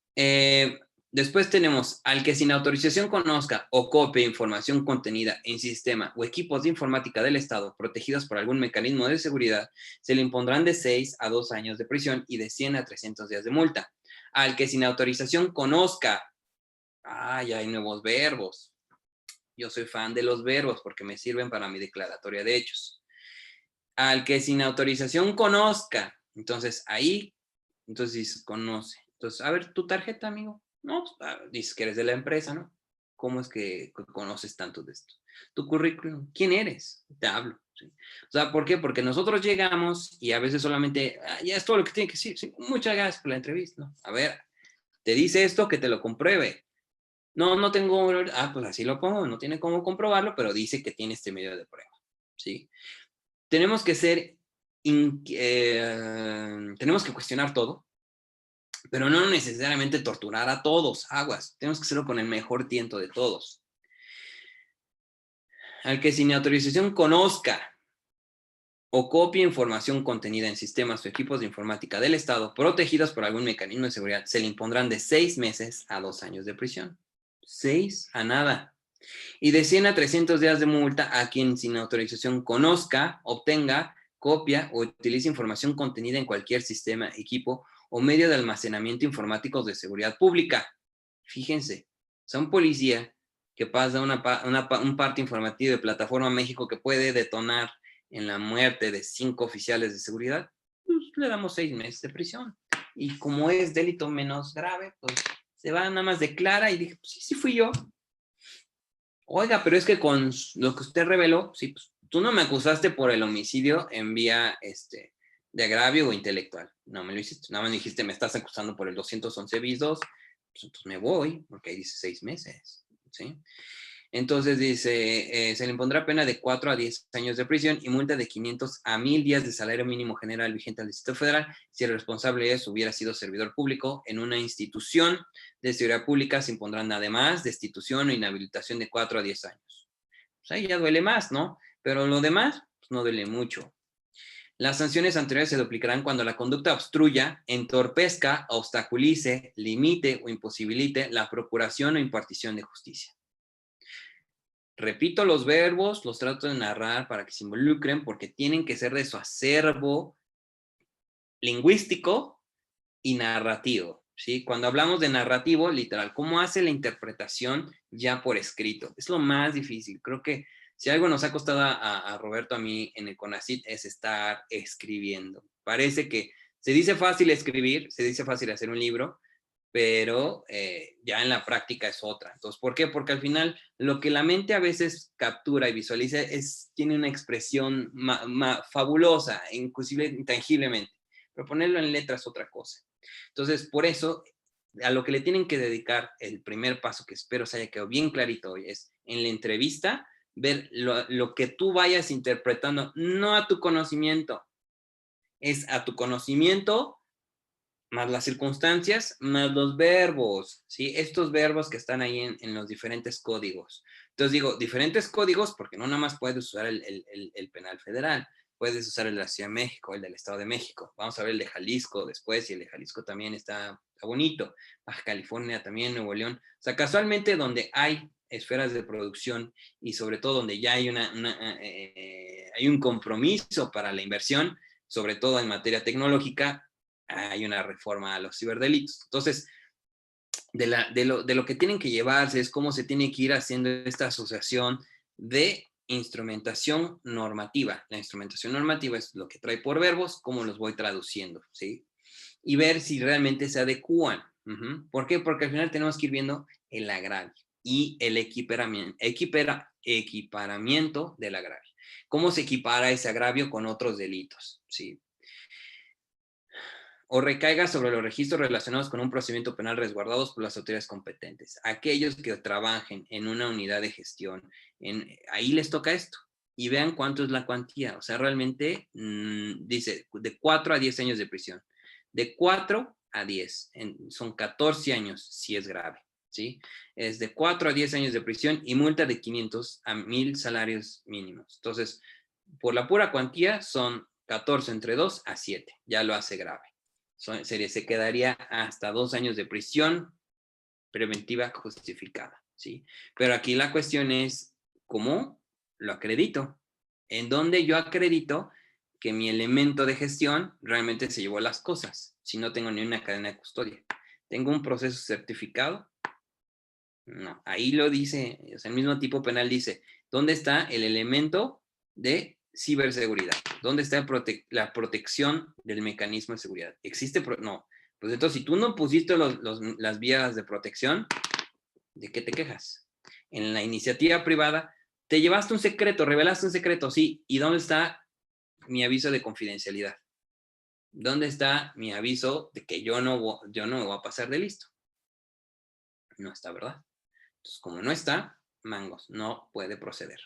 después tenemos al que sin autorización conozca o copie información contenida en sistema o equipos de informática del Estado protegidos por algún mecanismo de seguridad, se le impondrán de 6 a 2 años de prisión y de 100 a 300 días de multa. Al que sin autorización conozca, ya hay nuevos verbos. Yo soy fan de los verbos porque me sirven para mi declaratoria de hechos. Al que sin autorización conozca, entonces ahí, entonces conoce. Entonces, a ver, tu tarjeta, amigo. No, dices que eres de la empresa, ¿no? ¿Cómo es que conoces tanto de esto? Tu currículum, ¿quién eres? Te hablo. ¿Sí? O sea, ¿por qué? Porque nosotros llegamos y a veces solamente, ya es todo lo que tiene que decir. Sí, muchas gracias por la entrevista, ¿no? A ver, te dice esto, que te lo compruebe. No tengo, pues así lo pongo, no tiene cómo comprobarlo, pero dice que tiene este medio de prueba, ¿sí? Tenemos que tenemos que cuestionar todo, pero no necesariamente torturar a todos, aguas, tenemos que hacerlo con el mejor tiento de todos. Al que sin autorización conozca o copie información contenida en sistemas o equipos de informática del Estado protegidos por algún mecanismo de seguridad, se le impondrán de 6 meses a 2 años de prisión. 6 a nada. Y de 100 a 300 días de multa a quien sin autorización conozca, obtenga, copia o utiliza información contenida en cualquier sistema, equipo o medio de almacenamiento informáticos de seguridad pública. Fíjense, o sea, un policía que pasa un parte informativo de Plataforma México que puede detonar en la muerte de 5 oficiales de seguridad, pues le damos 6 meses de prisión. Y como es delito menos grave, pues se va, nada más declara y dije, pues sí, sí fui yo. Oiga, pero es que con lo que usted reveló, sí, pues tú no me acusaste por el homicidio en vía de agravio o intelectual. No me lo hiciste. Nada más me dijiste, me estás acusando por el 211 bis 2. Pues entonces me voy, porque ahí dice 6 meses. ¿Sí? Entonces dice, se le impondrá pena de 4 a 10 años de prisión y multa de 500 a 1000 días de salario mínimo general vigente al Distrito Federal si el responsable de eso hubiera sido servidor público en una institución de seguridad pública. Se impondrán además destitución o inhabilitación de 4 a 10 años. Pues ahí ya duele más, ¿no? Pero lo demás, pues no duele mucho. Las sanciones anteriores se duplicarán cuando la conducta obstruya, entorpezca, obstaculice, limite o imposibilite la procuración o impartición de justicia. Repito los verbos, los trato de narrar para que se involucren porque tienen que ser de su acervo lingüístico y narrativo, ¿sí? Cuando hablamos de narrativo, literal, ¿cómo hace la interpretación ya por escrito? Es lo más difícil. Creo que si algo nos ha costado a Roberto, a mí en el CONACYT, es estar escribiendo. Parece que se dice fácil escribir, se dice fácil hacer un libro, pero ya en la práctica es otra. Entonces, ¿por qué? Porque al final lo que la mente a veces captura y visualiza tiene una expresión fabulosa, inclusive intangiblemente, pero ponerlo en letras es otra cosa. Entonces, por eso, a lo que le tienen que dedicar el primer paso, que espero se haya quedado bien clarito hoy, es en la entrevista, ver lo que tú vayas interpretando, no a tu conocimiento, es a tu conocimiento más las circunstancias, más los verbos, ¿sí? Estos verbos que están ahí en los diferentes códigos. Entonces digo, diferentes códigos porque no nada más puedes usar el penal federal, puedes usar el de la Ciudad de México, el del Estado de México. Vamos a ver el de Jalisco después, y el de Jalisco también está bonito. Baja California también, Nuevo León. O sea, casualmente donde hay esferas de producción y sobre todo donde ya hay hay un compromiso para la inversión, sobre todo en materia tecnológica, hay una reforma a los ciberdelitos. Entonces, de lo que tienen que llevarse es cómo se tiene que ir haciendo esta asociación de instrumentación normativa. La instrumentación normativa es lo que trae por verbos, cómo los voy traduciendo, ¿sí? Y ver si realmente se adecúan. ¿Por qué? Porque al final tenemos que ir viendo el agravio y el equiparamiento del agravio. ¿Cómo se equipara ese agravio con otros delitos? ¿Sí? O recaiga sobre los registros relacionados con un procedimiento penal resguardados por las autoridades competentes. Aquellos que trabajen en una unidad de gestión, ahí les toca esto. Y vean cuánto es la cuantía. O sea, realmente dice de 4 a 10 años de prisión. De 4 a 10. Son 14 años si es grave. ¿Sí? Es de 4 a 10 años de prisión y multa de 500 a 1000 salarios mínimos. Entonces, por la pura cuantía son 14 entre 2 a 7. Ya lo hace grave. Se quedaría hasta 2 años de prisión preventiva justificada, ¿sí? Pero aquí la cuestión es, ¿cómo lo acredito? ¿En dónde yo acredito que mi elemento de gestión realmente se llevó las cosas? Si no tengo ni una cadena de custodia. ¿Tengo un proceso certificado? No, ahí lo dice, o sea, el mismo tipo penal dice, ¿dónde está el elemento de ciberseguridad? ¿Dónde está la protección del mecanismo de seguridad? ¿Existe? No. Pues entonces, si tú no pusiste las vías de protección, ¿de qué te quejas? En la iniciativa privada, te llevaste un secreto, revelaste un secreto, sí. ¿Y dónde está mi aviso de confidencialidad? ¿Dónde está mi aviso de que yo no me voy a pasar de listo? No está, ¿verdad? Entonces, como no está, mangos, no puede proceder.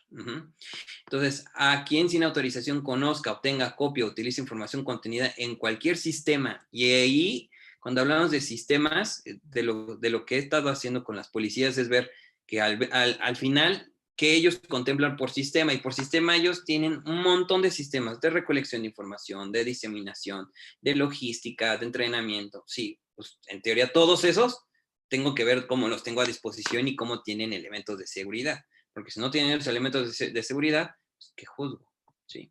Entonces, a quien sin autorización conozca, obtenga, copia, utilice información contenida en cualquier sistema. Y ahí, cuando hablamos de sistemas, de lo que he estado haciendo con las policías es ver que al final, que ellos contemplan por sistema, y por sistema ellos tienen un montón de sistemas de recolección de información, de diseminación, de logística, de entrenamiento. Sí, pues en teoría todos esos tengo que ver cómo los tengo a disposición y cómo tienen elementos de seguridad. Porque si no tienen los elementos de seguridad, pues, ¿qué juzgo? ¿Sí?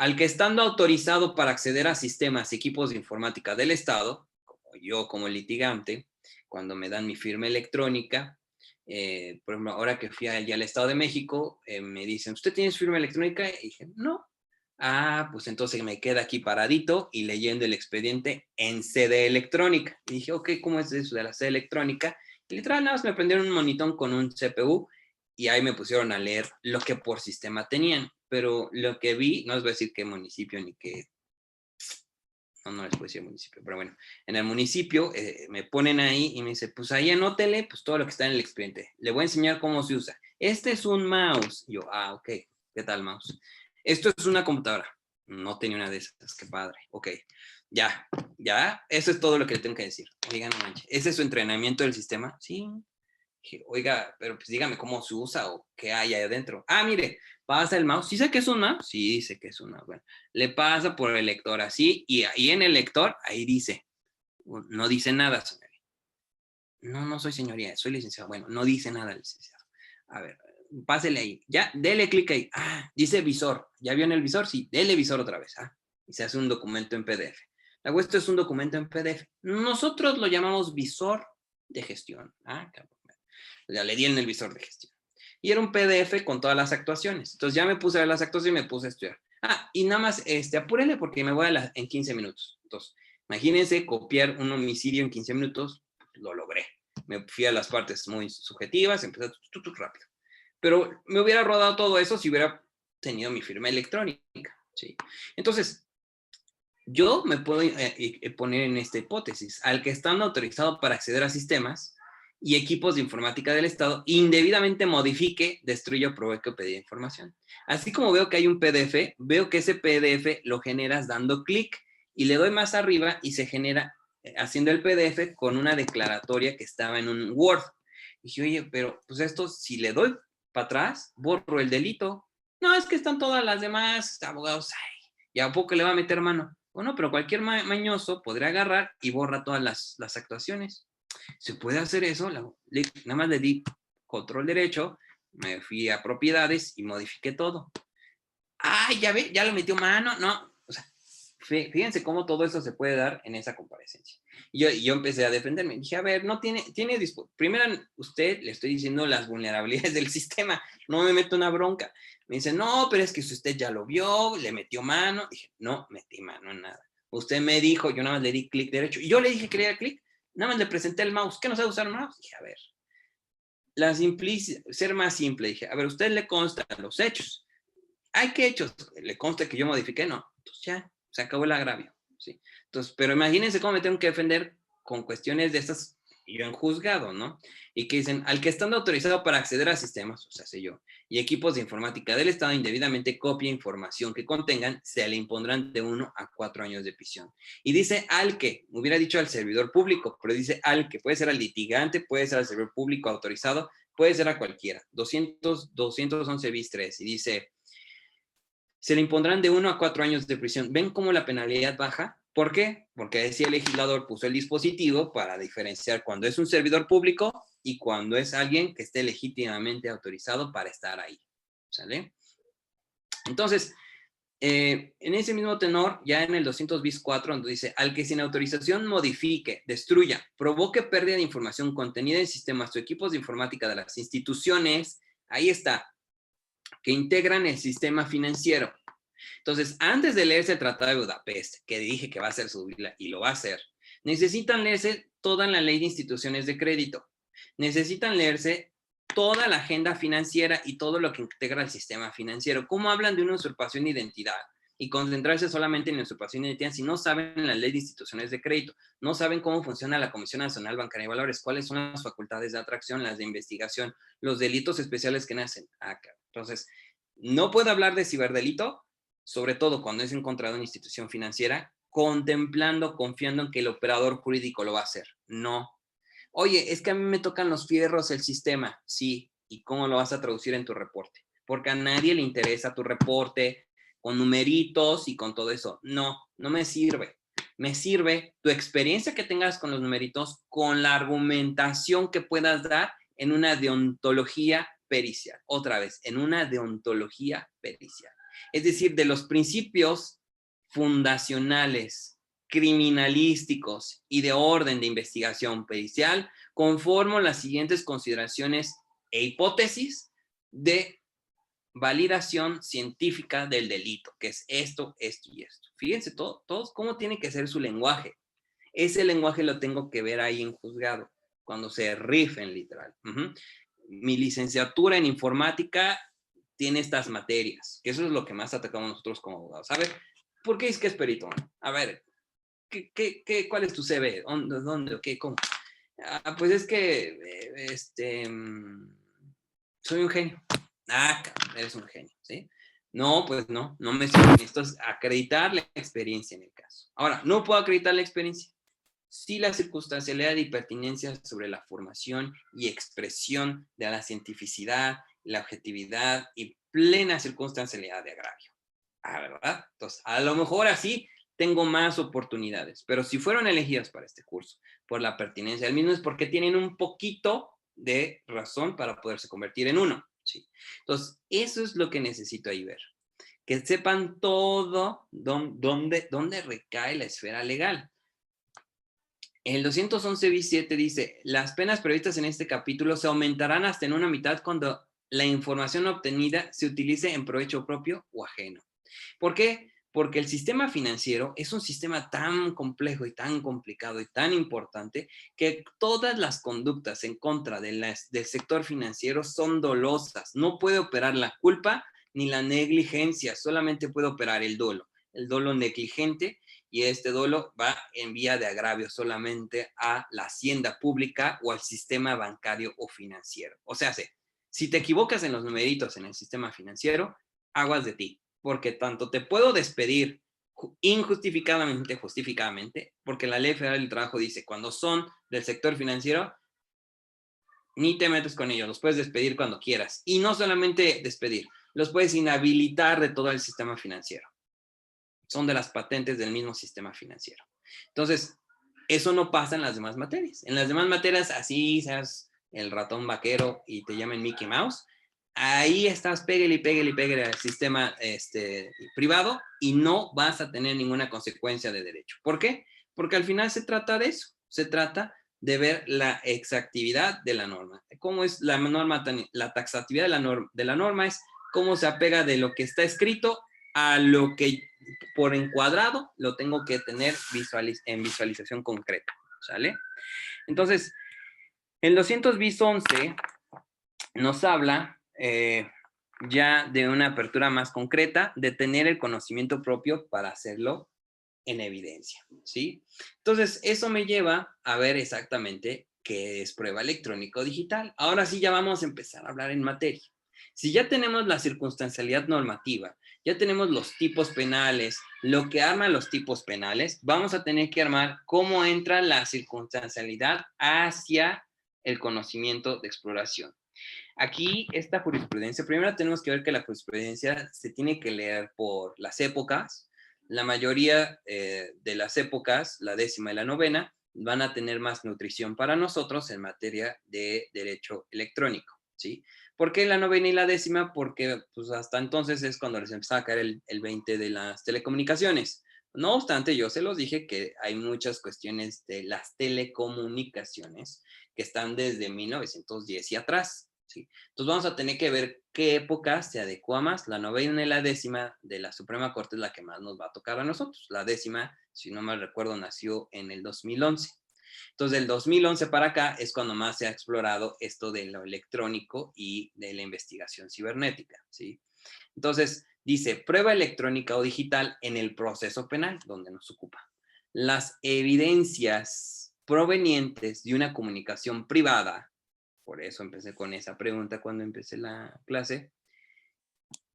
al que estando autorizado para acceder a sistemas y equipos de informática del Estado, como yo como litigante, cuando me dan mi firma electrónica, por ejemplo, ahora que fui allá al Estado de México, me dicen, ¿usted tiene su firma electrónica? Y dije, no. Ah, pues entonces me queda aquí paradito y leyendo el expediente en sede electrónica. Y dije, ok, ¿cómo es eso de la sede electrónica? Y literal, nada más me prendieron un monitón con un CPU y ahí me pusieron a leer lo que por sistema tenían. Pero lo que vi, no les voy a decir qué municipio ni qué, no les puedo decir municipio, pero bueno, en el municipio me ponen ahí y me dice, pues ahí anótele pues todo lo que está en el expediente. Le voy a enseñar cómo se usa. Este es un mouse. Y yo, ok, ¿qué tal mouse? Esto es una computadora. No tenía una de esas, qué padre. Ok, ya, eso es todo lo que le tengo que decir. Oiga, no manches, ¿ese es su entrenamiento del sistema? Sí. Dije, oiga, pero pues dígame cómo se usa o qué hay ahí adentro. Ah, mire, pasa el mouse. ¿Sí sé que es un mouse? Sí, sé que es un mouse. Bueno, le pasa por el lector así y ahí en el lector, ahí dice, no dice nada, señoría. No, no soy señoría, soy licenciado. Bueno, no dice nada, licenciado. A ver, pásele ahí. Ya, dele clic ahí. Ah, dice visor. ¿Ya vio en el visor? Sí, dele visor otra vez. Ah, y se hace un documento en PDF. Esto es un documento en PDF. Nosotros lo llamamos visor de gestión. Ah, cabrón. Ya le di en el visor de gestión. Y era un PDF con todas las actuaciones. Entonces ya me puse a ver las actuaciones y me puse a estudiar. Ah, y nada más, apúrele porque me voy en 15 minutos. Entonces, imagínense copiar un homicidio en 15 minutos, lo logré. Me fui a las partes muy subjetivas, empecé rápido. Pero me hubiera rodado todo eso si hubiera tenido mi firma electrónica. ¿Sí? Entonces, yo me puedo poner en esta hipótesis. Al que estando autorizado para acceder a sistemas y equipos de informática del Estado, indebidamente modifique, destruya o provoque o pedir información. Así como veo que hay un PDF, veo que ese PDF lo generas dando clic y le doy más arriba y se genera haciendo el PDF con una declaratoria que estaba en un Word. Y dije, oye, pero pues esto, si le doy para atrás, borro el delito. No, es que están todas las demás abogados. Ay, ¿y a poco le va a meter mano? Bueno, pero cualquier mañoso podría agarrar y borra todas las actuaciones. ¿Se puede hacer eso? Nada más le di control derecho, me fui a propiedades y modifiqué todo. ¡Ay, ya ve! Ya le metió mano. No, o sea, fíjense cómo todo eso se puede dar en esa comparecencia. Y yo empecé a defenderme. Dije, a ver, no tiene primero usted le estoy diciendo las vulnerabilidades del sistema, no me meto una bronca. Me dice, no, pero es que si usted ya lo vio, le metió mano. Dije, no metí mano en nada. Usted me dijo, yo nada más le di clic derecho. Y yo le dije que le diera clic, nada más le presenté el mouse. ¿Qué no sabe usar el mouse? Dije, a ver, ser más simple. Dije, a ver, usted le constan los hechos. ¿Hay qué hechos? ¿Le consta que yo modifiqué? No. Entonces ya, se acabó el agravio. ¿Sí? Entonces, pero imagínense cómo me tengo que defender con cuestiones de estas, yo en juzgado, ¿no? Y que dicen, al que estando autorizado para acceder a sistemas, o sea, sé yo, y equipos de informática del Estado indebidamente copia información que contengan, se le impondrán de 1 a 4 años de prisión. Y dice al que, hubiera dicho al servidor público, pero dice al que, puede ser al litigante, puede ser al servidor público autorizado, puede ser a cualquiera. 211 bis 3, y dice, se le impondrán de 1 a 4 años de prisión. ¿Ven cómo la penalidad baja? ¿Por qué? Porque decía el legislador, puso el dispositivo para diferenciar cuando es un servidor público y cuando es alguien que esté legítimamente autorizado para estar ahí. ¿Sale? Entonces, en ese mismo tenor, ya en el 200 bis 4, donde dice, al que sin autorización modifique, destruya, provoque pérdida de información contenida en sistemas o equipos de informática de las instituciones, ahí está, que integran el sistema financiero. Entonces, antes de leerse el Tratado de Budapest, que dije que va a ser su Biblia y lo va a hacer, necesitan leerse toda la ley de instituciones de crédito. Necesitan leerse toda la agenda financiera y todo lo que integra el sistema financiero. ¿Cómo hablan de una usurpación de identidad? Y concentrarse solamente en la usurpación de identidad si no saben la ley de instituciones de crédito, no saben cómo funciona la Comisión Nacional Bancaria y Valores, cuáles son las facultades de atracción, las de investigación, los delitos especiales que nacen. Entonces, no puedo hablar de ciberdelito, sobre todo cuando es en contra de una institución financiera, contemplando, confiando en que el operador jurídico lo va a hacer. No. Oye, es que a mí me tocan los fierros el sistema. Sí. ¿Y cómo lo vas a traducir en tu reporte? Porque a nadie le interesa tu reporte con numeritos y con todo eso. No, no me sirve. Me sirve tu experiencia que tengas con los numeritos, con la argumentación que puedas dar en una deontología pericial. Otra vez, en una deontología pericial. Es decir, de los principios fundacionales, criminalísticos y de orden de investigación pericial, conformo las siguientes consideraciones e hipótesis de validación científica del delito, que es esto, esto y esto. Fíjense todos cómo tiene que ser su lenguaje. Ese lenguaje lo tengo que ver ahí en juzgado, cuando se rifen literal. Mi licenciatura en informática tiene estas materias, que eso es lo que más atacamos nosotros como abogados. A ver, ¿por qué es que es perito? A ver, ¿cuál es tu CV? ¿Dónde? ¿Qué? ¿Cómo? Pues es que soy un genio. Eres un genio, ¿sí? No, pues no me sirve. Esto es acreditar la experiencia en el caso. Ahora, no puedo acreditar la experiencia. Sí, la circunstancialidad y pertinencia sobre la formación y expresión de la cientificidad, la objetividad y plena circunstancialidad de agravio. ¿Verdad? Entonces, a lo mejor así tengo más oportunidades, pero si fueron elegidas para este curso por la pertinencia del mismo es porque tienen un poquito de razón para poderse convertir en uno. ¿Sí? Entonces, eso es lo que necesito ahí ver. Que sepan todo dónde recae la esfera legal. El 211 bis 7 dice, las penas previstas en este capítulo se aumentarán hasta en una mitad cuando la información obtenida se utilice en provecho propio o ajeno. ¿Por qué? Porque el sistema financiero es un sistema tan complejo y tan complicado y tan importante que todas las conductas en contra del sector financiero son dolosas. No puede operar la culpa ni la negligencia, solamente puede operar el dolo negligente, y este dolo va en vía de agravio solamente a la hacienda pública o al sistema bancario o financiero. O sea, si te equivocas en los numeritos en el sistema financiero, aguas de ti, porque tanto te puedo despedir injustificadamente, justificadamente, porque la Ley Federal del Trabajo dice, cuando son del sector financiero, ni te metes con ellos, los puedes despedir cuando quieras. Y no solamente despedir, los puedes inhabilitar de todo el sistema financiero. Son de las patentes del mismo sistema financiero. Entonces, eso no pasa en las demás materias. En las demás materias, así seas el ratón vaquero y te llamen Mickey Mouse, ahí estás, pégale al sistema privado y no vas a tener ninguna consecuencia de derecho. ¿Por qué? Porque al final se trata de eso. Se trata de ver la exactividad de la norma. ¿Cómo es la norma? La taxatividad de la norma es cómo se apega de lo que está escrito a lo que por encuadrado lo tengo que tener en visualización concreta, ¿sale? Entonces, el 200 bis 11 nos habla ya de una apertura más concreta, de tener el conocimiento propio para hacerlo en evidencia, ¿sí? Entonces, eso me lleva a ver exactamente qué es prueba electrónica o digital. Ahora sí ya vamos a empezar a hablar en materia. Si ya tenemos la circunstancialidad normativa, ya tenemos los tipos penales, lo que arma los tipos penales, vamos a tener que armar cómo entra la circunstancialidad hacia el conocimiento de exploración. Aquí, esta jurisprudencia, primero tenemos que ver que la jurisprudencia se tiene que leer por las épocas. La mayoría de las épocas, la 10ª y la 9ª, van a tener más nutrición para nosotros en materia de derecho electrónico, ¿sí? ¿Por qué la 9ª y la 10ª? Porque pues, hasta entonces es cuando les empezaba a caer el 20 de las telecomunicaciones. No obstante, yo se los dije que hay muchas cuestiones de las telecomunicaciones que están desde 1910 y atrás, ¿sí? Entonces vamos a tener que ver qué época se adecua más. La 9ª y la 10ª de la Suprema Corte es la que más nos va a tocar a nosotros. La 10ª, si no mal recuerdo, nació en el 2011. Entonces, del 2011 para acá es cuando más se ha explorado esto de lo electrónico y de la investigación cibernética, ¿sí? Entonces, dice, prueba electrónica o digital en el proceso penal, donde nos ocupa. Las evidencias provenientes de una comunicación privada, por eso empecé con esa pregunta cuando empecé la clase,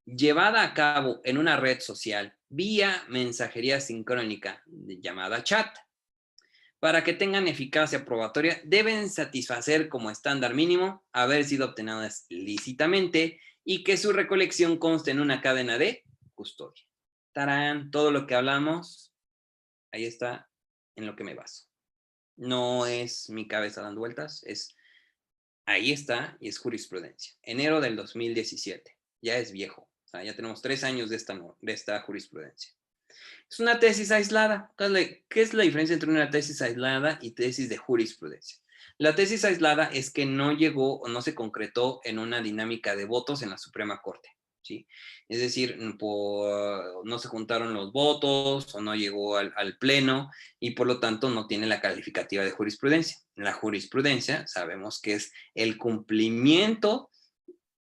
llevada a cabo en una red social vía mensajería sincrónica llamada chat, para que tengan eficacia probatoria, deben satisfacer como estándar mínimo haber sido obtenidas lícitamente y que su recolección conste en una cadena de custodia. ¡Tarán! Todo lo que hablamos, ahí está en lo que me baso. No es mi cabeza dando vueltas, ahí está y es jurisprudencia. Enero del 2017, ya es viejo. O sea, ya tenemos 3 años de esta jurisprudencia. Es una tesis aislada. ¿Qué es la diferencia entre una tesis aislada y tesis de jurisprudencia? La tesis aislada es que no llegó o no se concretó en una dinámica de votos en la Suprema Corte, ¿sí? Es decir, no se juntaron los votos o no llegó al pleno y por lo tanto no tiene la calificativa de jurisprudencia. La jurisprudencia sabemos que es el cumplimiento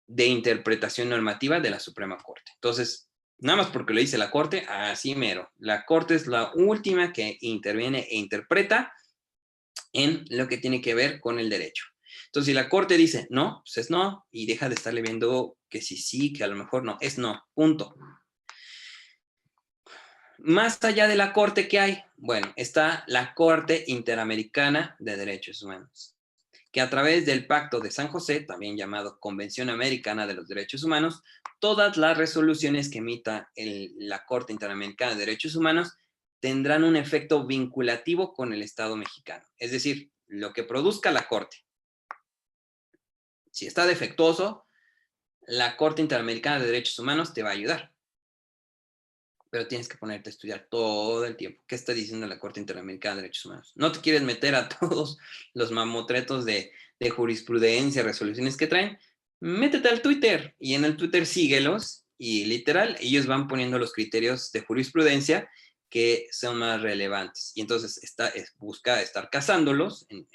de interpretación normativa de la Suprema Corte. Entonces, nada más porque lo dice la Corte, así mero. La Corte es la última que interviene e interpreta en lo que tiene que ver con el derecho. Entonces, si la Corte dice no, pues es no, y deja de estarle viendo que sí, que a lo mejor no, es no, punto. Más allá de la Corte, ¿qué hay? Bueno, está la Corte Interamericana de Derechos Humanos, que a través del Pacto de San José, también llamado Convención Americana de los Derechos Humanos, todas las resoluciones que emita la Corte Interamericana de Derechos Humanos tendrán un efecto vinculativo con el Estado mexicano. Es decir, lo que produzca la Corte, si está defectuoso, la Corte Interamericana de Derechos Humanos te va a ayudar. Pero tienes que ponerte a estudiar todo el tiempo. ¿Qué está diciendo la Corte Interamericana de Derechos Humanos? No te quieres meter a todos los mamotretos de jurisprudencia, resoluciones que traen. Métete al Twitter y en el Twitter síguelos y literal, ellos van poniendo los criterios de jurisprudencia que son más relevantes. Y entonces busca estar cazándolos en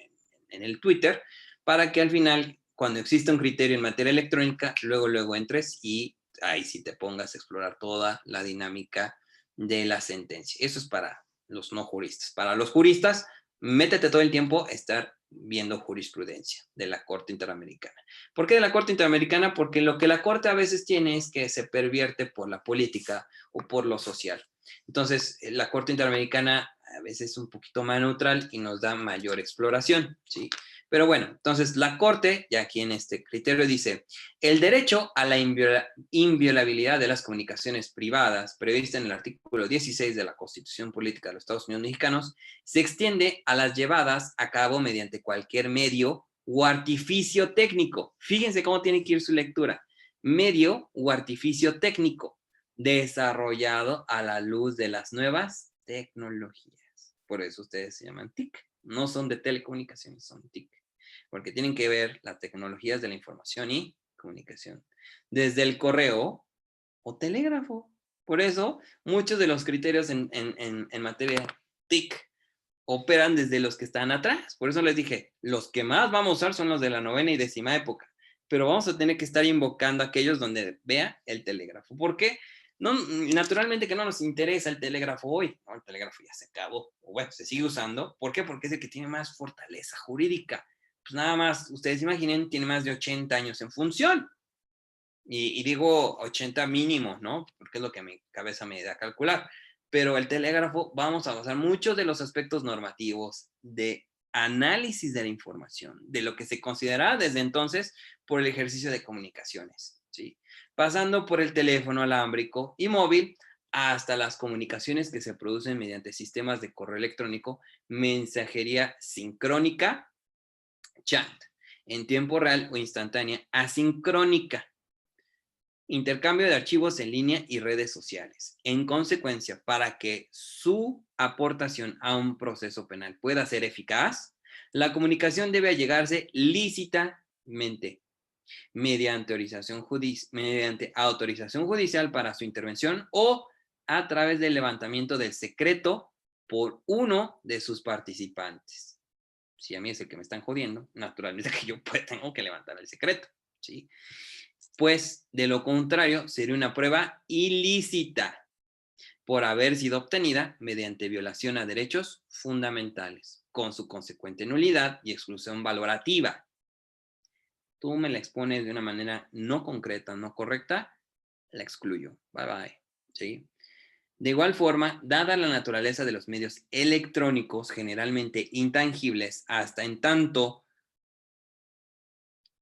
el Twitter para que al final, cuando exista un criterio en materia electrónica, luego entres y ahí sí te pongas a explorar toda la dinámica de la sentencia. Eso es para los no juristas. Para los juristas, métete todo el tiempo a estar viendo jurisprudencia de la Corte Interamericana. ¿Por qué de la Corte Interamericana? Porque lo que la Corte a veces tiene es que se pervierte por la política o por lo social. Entonces, la Corte Interamericana a veces es un poquito más neutral y nos da mayor exploración, ¿sí? Pero bueno, entonces la Corte, ya aquí en este criterio dice, el derecho a la inviolabilidad de las comunicaciones privadas, prevista en el artículo 16 de la Constitución Política de los Estados Unidos Mexicanos, se extiende a las llevadas a cabo mediante cualquier medio o artificio técnico. Fíjense cómo tiene que ir su lectura. Medio o artificio técnico, desarrollado a la luz de las nuevas tecnologías. Por eso ustedes se llaman TIC. No son de telecomunicaciones, son TIC. Porque tienen que ver las tecnologías de la información y comunicación. Desde el correo o telégrafo. Por eso, muchos de los criterios en materia TIC operan desde los que están atrás. Por eso les dije, los que más vamos a usar son los de la 9ª y 10ª época. Pero vamos a tener que estar invocando a aquellos donde vea el telégrafo. ¿Por qué? No, naturalmente que no nos interesa el telégrafo hoy. No, el telégrafo ya se acabó. O bueno, se sigue usando. ¿Por qué? Porque es el que tiene más fortaleza jurídica. Pues nada más, ustedes imaginen, tiene más de 80 años en función. Y digo 80 mínimo, ¿no? Porque es lo que mi cabeza me da calcular. Pero el telégrafo, vamos a basar muchos de los aspectos normativos de análisis de la información, de lo que se consideraba desde entonces por el ejercicio de comunicaciones, ¿sí? Pasando por el teléfono alámbrico y móvil hasta las comunicaciones que se producen mediante sistemas de correo electrónico, mensajería sincrónica, chat, en tiempo real o instantánea, asincrónica, intercambio de archivos en línea y redes sociales. En consecuencia, para que su aportación a un proceso penal pueda ser eficaz, la comunicación debe allegarse lícitamente mediante autorización judicial para su intervención o a través del levantamiento del secreto por uno de sus participantes. Si a mí es el que me están jodiendo, naturalmente que yo tengo que levantar el secreto, ¿sí? Pues de lo contrario sería una prueba ilícita por haber sido obtenida mediante violación a derechos fundamentales, con su consecuente nulidad y exclusión valorativa. Tú me la expones de una manera no concreta, no correcta, la excluyo. Bye bye. ¿Sí? De igual forma, dada la naturaleza de los medios electrónicos generalmente intangibles hasta en tanto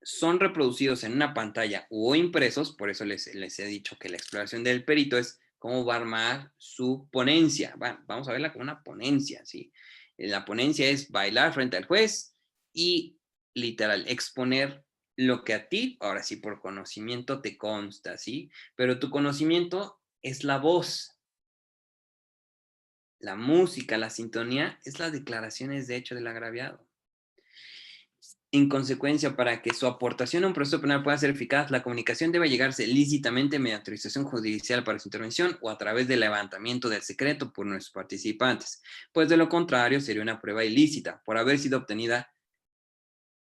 son reproducidos en una pantalla o impresos, por eso les he dicho que la exploración del perito es cómo va a armar su ponencia. Vamos a verla como una ponencia, ¿sí? La ponencia es bailar frente al juez y literal exponer lo que a ti, ahora sí, por conocimiento te consta, ¿sí? Pero tu conocimiento es la voz, la música, la sintonía, es las declaraciones de hecho del agraviado. En consecuencia, para que su aportación a un proceso penal pueda ser eficaz, la comunicación debe llegarse lícitamente mediante autorización judicial para su intervención o a través del levantamiento del secreto por nuestros participantes, pues de lo contrario sería una prueba ilícita por haber sido obtenida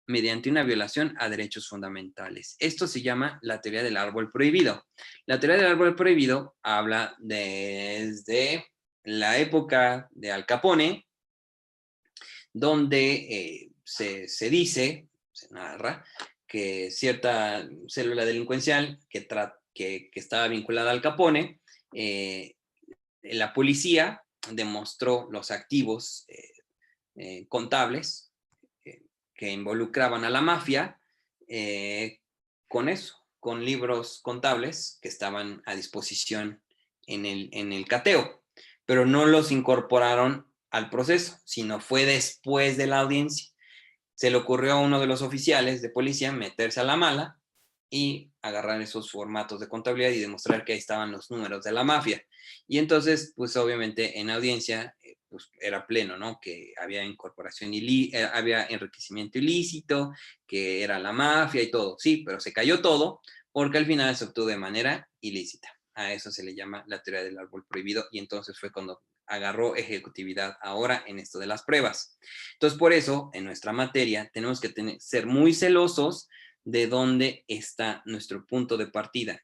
mediante una violación a derechos fundamentales. Esto se llama la teoría del árbol prohibido. La teoría del árbol prohibido habla desde la época de Al Capone, donde se dice, se narra, que cierta célula delincuencial que estaba vinculada al Capone, la policía demostró los activos contables que involucraban a la mafia con eso, con libros contables que estaban a disposición en el cateo, pero no los incorporaron al proceso, sino fue después de la audiencia. Se le ocurrió a uno de los oficiales de policía meterse a la mala y agarrar esos formatos de contabilidad y demostrar que ahí estaban los números de la mafia. Y entonces, pues obviamente en audiencia pues, era pleno, ¿no? Que había incorporación había enriquecimiento ilícito, que era la mafia y todo. Sí, pero se cayó todo porque al final se obtuvo de manera ilícita. A eso se le llama la teoría del árbol prohibido y entonces fue cuando agarró ejecutividad ahora en esto de las pruebas. Entonces, por eso, en nuestra materia, tenemos que ser muy celosos de dónde está nuestro punto de partida.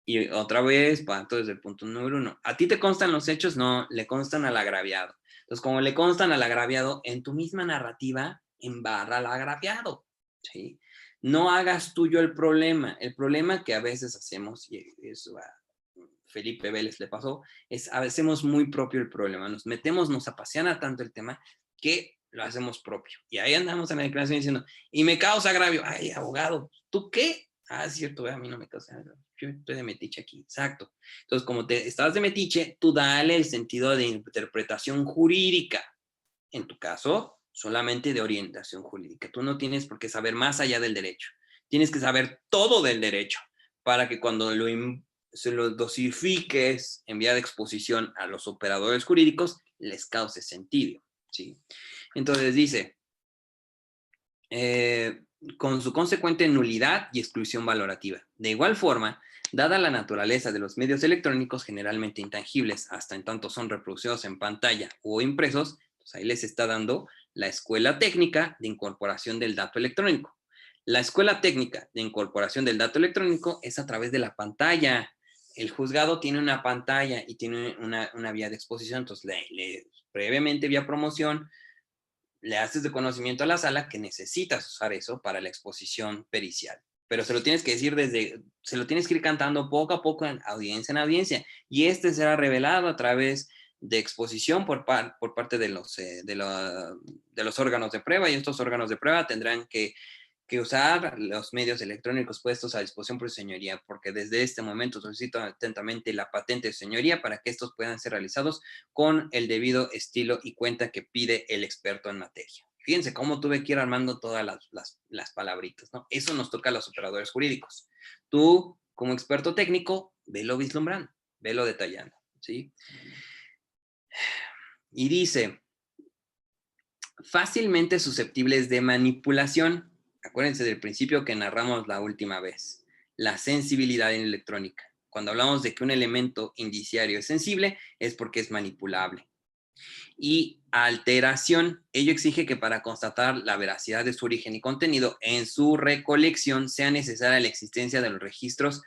Y otra vez, parto desde el punto número 1. ¿A ti te constan los hechos? No, le constan al agraviado. Entonces, como le constan al agraviado, en tu misma narrativa, embarra al agraviado, ¿sí? No hagas tuyo el problema. El problema que a veces hacemos, y eso a Felipe Vélez le pasó, es a veces hacemos muy propio el problema. Nos metemos, nos apasiona tanto el tema que lo hacemos propio. Y ahí andamos en la declaración diciendo, y me causa agravio. Ay, abogado, ¿tú qué? Ah, es cierto, a mí no me causa agravio. Yo estoy de metiche aquí, exacto. Entonces, como te estás de metiche, tú dale el sentido de interpretación jurídica. En tu caso, solamente de orientación jurídica. Tú no tienes por qué saber más allá del derecho. Tienes que saber todo del derecho para que cuando se lo dosifiques en vía de exposición a los operadores jurídicos, les cause sentido, ¿sí? Entonces dice, con su consecuente nulidad y exclusión valorativa. De igual forma, dada la naturaleza de los medios electrónicos generalmente intangibles, hasta en tanto son reproducidos en pantalla o impresos, pues ahí les está dando la Escuela Técnica de Incorporación del Dato Electrónico. La Escuela Técnica de Incorporación del Dato Electrónico es a través de la pantalla. El juzgado tiene una pantalla y tiene una vía de exposición, entonces brevemente vía promoción, le haces de conocimiento a la sala que necesitas usar eso para la exposición pericial. Pero se lo tienes que decir se lo tienes que ir cantando poco a poco en audiencia. Y este será revelado a través de exposición por parte de los órganos de prueba y estos órganos de prueba tendrán que usar los medios electrónicos puestos a disposición por su señoría, porque desde este momento solicito atentamente la patente de su señoría para que estos puedan ser realizados con el debido estilo y cuenta que pide el experto en materia. Fíjense cómo tuve que ir armando todas las palabritas, ¿no? Eso nos toca a los operadores jurídicos. Tú, como experto técnico, velo vislumbrando, velo detallando, ¿sí? Y dice, fácilmente susceptibles de manipulación. Acuérdense del principio que narramos la última vez, la sensibilidad en electrónica. Cuando hablamos de que un elemento indiciario es sensible, es porque es manipulable. Y alteración, ello exige que para constatar la veracidad de su origen y contenido en su recolección sea necesaria la existencia de los registros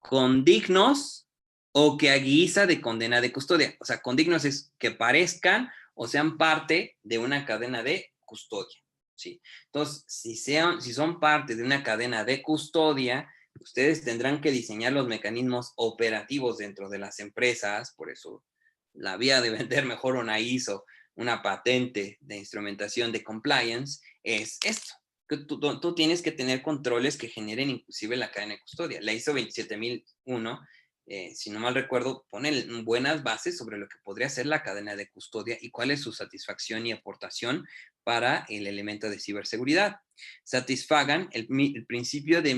condignos o que a guisa de condena de custodia. O sea, condignos es que parezcan o sean parte de una cadena de custodia, ¿sí? Entonces, si son parte de una cadena de custodia, ustedes tendrán que diseñar los mecanismos operativos dentro de las empresas, por eso la vía de vender mejor una ISO, una patente de instrumentación de compliance, es esto. Que tú tienes que tener controles que generen inclusive la cadena de custodia. La ISO 27001 si no mal recuerdo, pone buenas bases sobre lo que podría ser la cadena de custodia y cuál es su satisfacción y aportación para el elemento de ciberseguridad. Satisfagan el principio de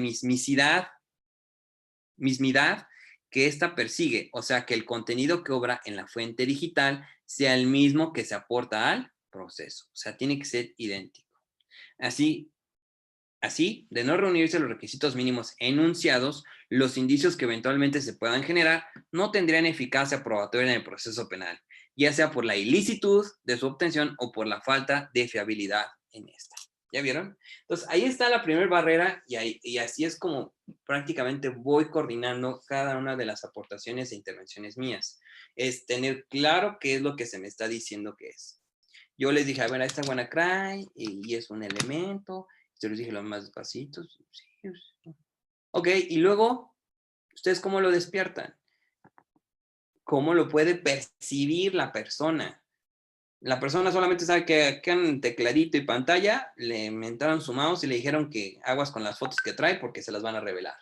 mismidad que ésta persigue, o sea, que el contenido que obra en la fuente digital sea el mismo que se aporta al proceso, o sea, tiene que ser idéntico. Así, de no reunirse los requisitos mínimos enunciados, los indicios que eventualmente se puedan generar no tendrían eficacia probatoria en el proceso penal, ya sea por la ilicitud de su obtención o por la falta de fiabilidad en esta. ¿Ya vieron? Entonces, ahí está la primera barrera y así es como prácticamente voy coordinando cada una de las aportaciones e intervenciones mías. Es tener claro qué es lo que se me está diciendo que es. Yo les dije, a ver, esta WannaCry y es un elemento. Yo les dije lo más despacito. Sí. Ok, y luego, ¿ustedes cómo lo despiertan? ¿Cómo lo puede percibir la persona? La persona solamente sabe que en tecladito y pantalla le mentaron su mouse y le dijeron que aguas con las fotos que trae porque se las van a revelar.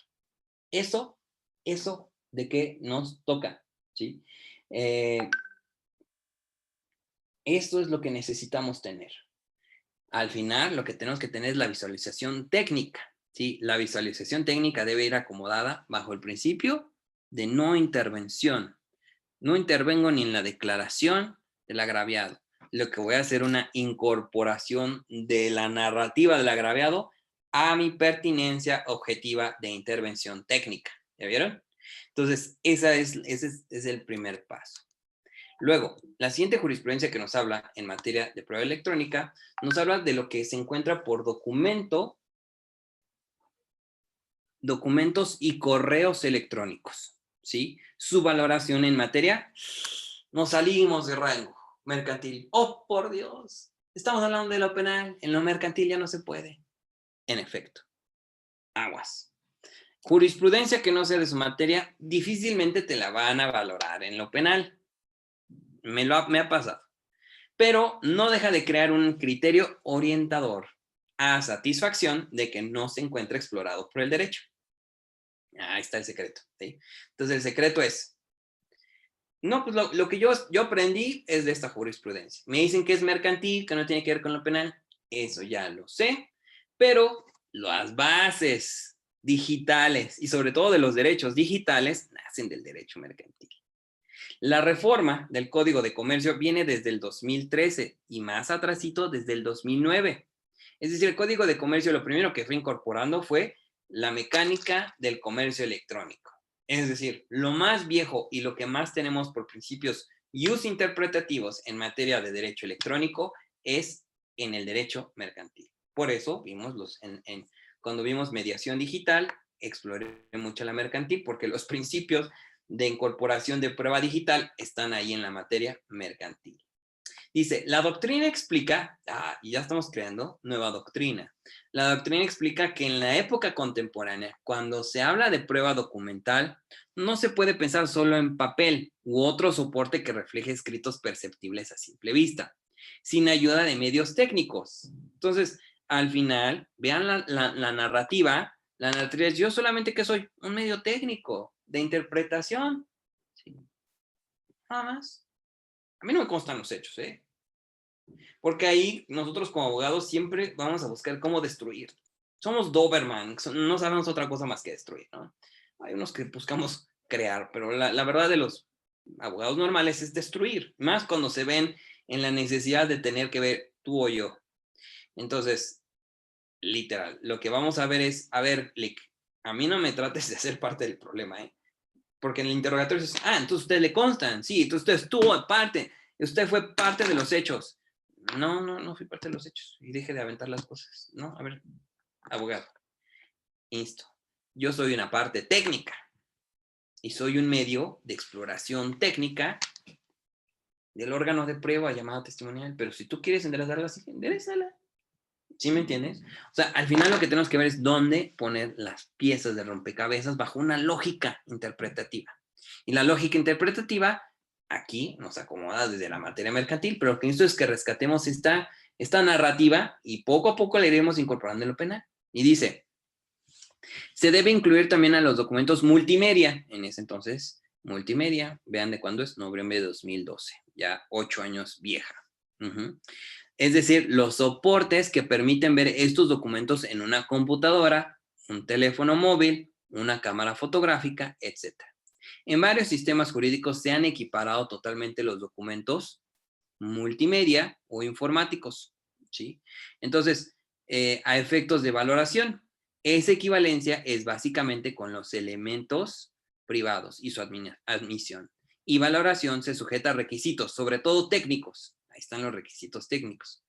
Eso de qué nos toca, ¿sí? Esto es lo que necesitamos tener. Al final, lo que tenemos que tener es la visualización técnica, ¿sí? La visualización técnica debe ir acomodada bajo el principio de no intervención. No intervengo ni en la declaración del agraviado. Lo que voy a hacer es una incorporación de la narrativa del agraviado a mi pertinencia objetiva de intervención técnica. ¿Ya vieron? Entonces, ese es el primer paso. Luego, la siguiente jurisprudencia que nos habla en materia de prueba electrónica, nos habla de lo que se encuentra por documentos y correos electrónicos, ¿sí? Su valoración en materia, nos salimos de rango mercantil. ¡Oh, por Dios! Estamos hablando de lo penal, en lo mercantil ya no se puede. En efecto, aguas. Jurisprudencia que no sea de su materia, difícilmente te la van a valorar en lo penal. Me ha pasado. Pero no deja de crear un criterio orientador a satisfacción de que no se encuentra explorado por el derecho. Ahí está el secreto, ¿sí? Entonces el secreto es, no, pues lo que yo aprendí es de esta jurisprudencia. Me dicen que es mercantil, que no tiene que ver con lo penal. Eso ya lo sé, pero las bases digitales y sobre todo de los derechos digitales nacen del derecho mercantil. La reforma del Código de Comercio viene desde el 2013 y más atrasito desde el 2009. Es decir, el Código de Comercio lo primero que fue incorporando fue la mecánica del comercio electrónico. Es decir, lo más viejo y lo que más tenemos por principios use interpretativos en materia de derecho electrónico es en el derecho mercantil. Por eso vimos cuando vimos mediación digital, exploré mucho la mercantil porque los principios de incorporación de prueba digital están ahí en la materia mercantil. Dice, la doctrina explica, y ya estamos creando nueva doctrina. La doctrina explica que en la época contemporánea, cuando se habla de prueba documental, no se puede pensar solo en papel u otro soporte que refleje escritos perceptibles a simple vista, sin ayuda de medios técnicos. Entonces, al final, vean la narrativa. La narrativa es, yo solamente que soy un medio técnico de interpretación. ¿Sí? Nada más. A mí no me constan los hechos, ¿eh? Porque ahí nosotros como abogados siempre vamos a buscar cómo destruir. Somos Doberman, no sabemos otra cosa más que destruir, ¿no? Hay unos que buscamos crear, pero la verdad de los abogados normales es destruir, más cuando se ven en la necesidad de tener que ver tú o yo. Entonces, literal, lo que vamos a ver es, a ver, Lick, a mí no me trates de ser parte del problema, ¿eh? Porque en el interrogatorio dices, entonces usted le constan, sí, entonces usted estuvo parte, usted fue parte de los hechos. No fui parte de los hechos y deje de aventar las cosas. No, a ver, abogado, insto, yo soy una parte técnica y soy un medio de exploración técnica del órgano de prueba llamado testimonial, pero si tú quieres enderezarla así, enderezala. ¿Sí me entiendes? O sea, al final lo que tenemos que ver es dónde poner las piezas de rompecabezas bajo una lógica interpretativa. Y la lógica interpretativa aquí nos acomoda desde la materia mercantil, pero lo que necesito es que rescatemos esta narrativa y poco a poco la iremos incorporando en lo penal. Y dice, Se debe incluir también a los documentos multimedia. En ese entonces, multimedia, vean de cuándo es, noviembre de 2012, ya 8 años vieja. Es decir, los soportes que permiten ver estos documentos en una computadora, un teléfono móvil, una cámara fotográfica, etc. En varios sistemas jurídicos se han equiparado totalmente los documentos multimedia o informáticos, ¿sí? Entonces, a efectos de valoración, esa equivalencia es básicamente con los elementos privados y su admisión. Y valoración se sujeta a requisitos, sobre todo técnicos. Ahí están los requisitos técnicos,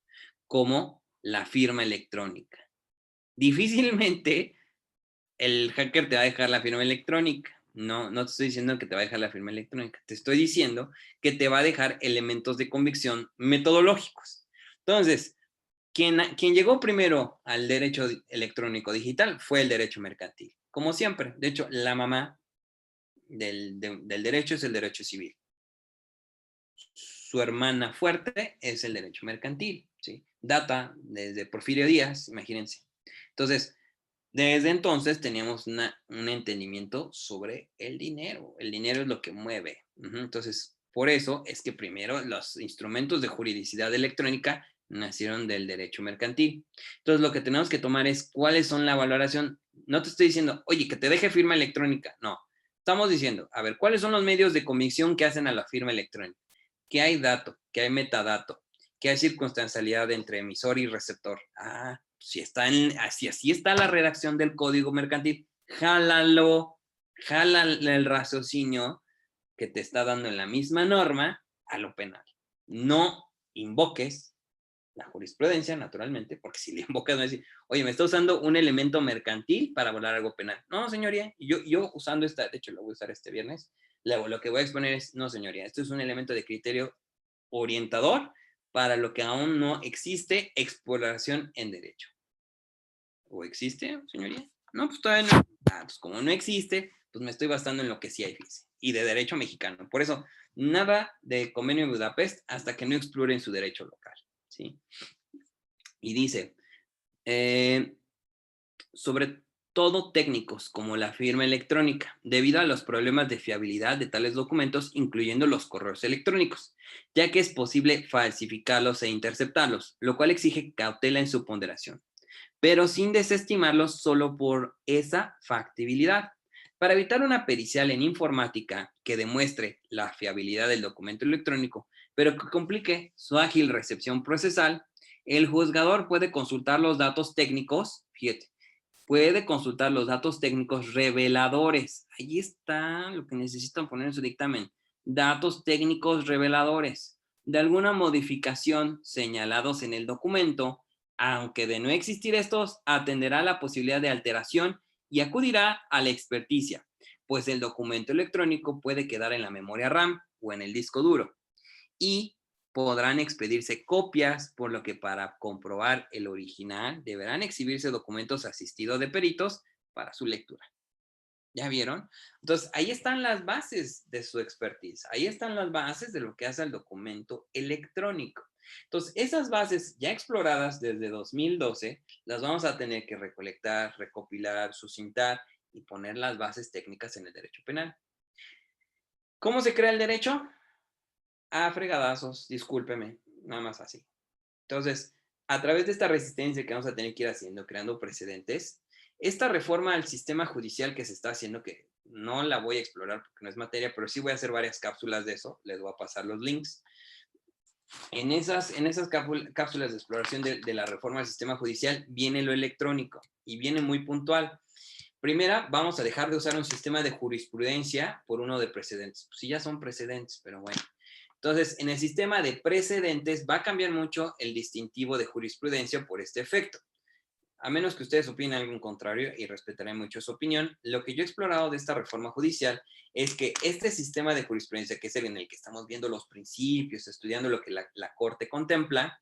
como la firma electrónica. Difícilmente el hacker te va a dejar la firma electrónica. No, no te estoy diciendo que te va a dejar la firma electrónica. Te estoy diciendo que te va a dejar elementos de convicción metodológicos. Entonces, quien llegó primero al derecho electrónico digital fue el derecho mercantil. Como siempre. De hecho, la mamá del derecho es el derecho civil. Su hermana fuerte es el derecho mercantil, ¿sí? Data desde Porfirio Díaz, imagínense. Entonces, desde entonces teníamos un entendimiento sobre el dinero. El dinero es lo que mueve. Entonces, por eso es que primero los instrumentos de juridicidad electrónica nacieron del derecho mercantil. Entonces, lo que tenemos que tomar es cuáles son la valoración. No te estoy diciendo, oye, que te deje firma electrónica. No. Estamos diciendo, a ver, ¿cuáles son los medios de convicción que hacen a la firma electrónica? Que hay dato, que hay metadato, que hay circunstancialidad entre emisor y receptor. Si así está la redacción del código mercantil, jálale el raciocinio que te está dando en la misma norma a lo penal. No invoques la jurisprudencia, naturalmente, porque si le invocas, me va a decir, oye, me está usando un elemento mercantil para volar algo penal. No, señoría, yo usando esta, de hecho lo voy a usar este viernes, lo que voy a exponer es, no, señoría, esto es un elemento de criterio orientador para lo que aún no existe exploración en derecho. ¿O existe, señoría? No, pues todavía no. Pues como no existe, pues me estoy basando en lo que sí hay, fíjese, y de derecho mexicano. Por eso, nada de convenio de Budapest hasta que no exploren su derecho local, ¿sí? Y dice, sobre todo técnicos como la firma electrónica, debido a los problemas de fiabilidad de tales documentos, incluyendo los correos electrónicos, ya que es posible falsificarlos e interceptarlos, lo cual exige cautela en su ponderación, pero sin desestimarlos solo por esa factibilidad. Para evitar una pericial en informática que demuestre la fiabilidad del documento electrónico, pero que complique su ágil recepción procesal, el juzgador puede consultar los datos técnicos, fíjate, puede consultar los datos técnicos reveladores. Ahí está lo que necesitan poner en su dictamen. Datos técnicos reveladores de alguna modificación señalados en el documento, aunque de no existir estos, atenderá la posibilidad de alteración y acudirá a la experticia, pues el documento electrónico puede quedar en la memoria RAM o en el disco duro. Y podrán expedirse copias, por lo que para comprobar el original deberán exhibirse documentos asistidos de peritos para su lectura. ¿Ya vieron? Entonces, ahí están las bases de su expertise. Ahí están las bases de lo que hace el documento electrónico. Entonces, esas bases ya exploradas desde 2012, las vamos a tener que recolectar, recopilar, sucintar y poner las bases técnicas en el derecho penal. ¿Cómo se crea el derecho? Fregadazos, discúlpeme, nada más así. Entonces, a través de esta resistencia que vamos a tener que ir haciendo, creando precedentes, esta reforma al sistema judicial que se está haciendo, que no la voy a explorar porque no es materia, pero sí voy a hacer varias cápsulas de eso, les voy a pasar los links. En esas cápsulas de exploración de la reforma al sistema judicial viene lo electrónico y viene muy puntual. Primera, vamos a dejar de usar un sistema de jurisprudencia por uno de precedentes. Pues sí, ya son precedentes, pero bueno. Entonces, en el sistema de precedentes va a cambiar mucho el distintivo de jurisprudencia por este efecto. A menos que ustedes opinen algo contrario, y respetaré mucho su opinión, lo que yo he explorado de esta reforma judicial es que este sistema de jurisprudencia, que es el en el que estamos viendo los principios, estudiando lo que la Corte contempla,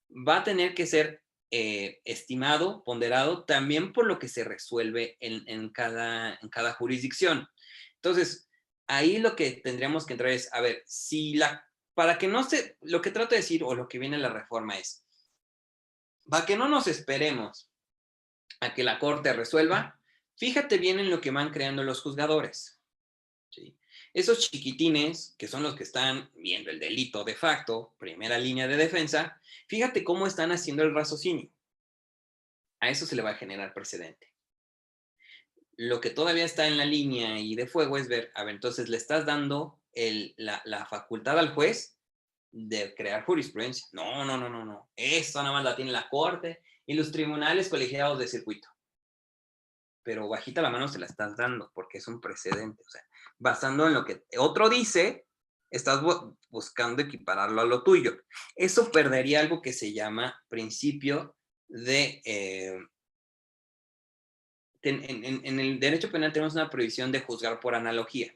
va a tener que ser estimado, ponderado, también por lo que se resuelve en cada jurisdicción. Entonces, ahí lo que tendríamos que entrar es, a ver, para que no se, lo que trato de decir o lo que viene en la reforma es, para que no nos esperemos a que la Corte resuelva, Fíjate bien en lo que van creando los juzgadores, ¿sí? Esos chiquitines, que son los que están viendo el delito de facto, primera línea de defensa, fíjate cómo están haciendo el raciocinio. A eso se le va a generar precedente. Lo que todavía está en la línea y de fuego es ver, a ver, entonces le estás dando la facultad al juez de crear jurisprudencia. No, no, no, no, no. Eso nada más la tiene la corte y los tribunales colegiados de circuito. Pero bajita la mano se la estás dando porque es un precedente. O sea, basando en lo que otro dice, estás buscando equipararlo a lo tuyo. Eso perdería algo que se llama principio de... en el derecho penal tenemos una prohibición de juzgar por analogía.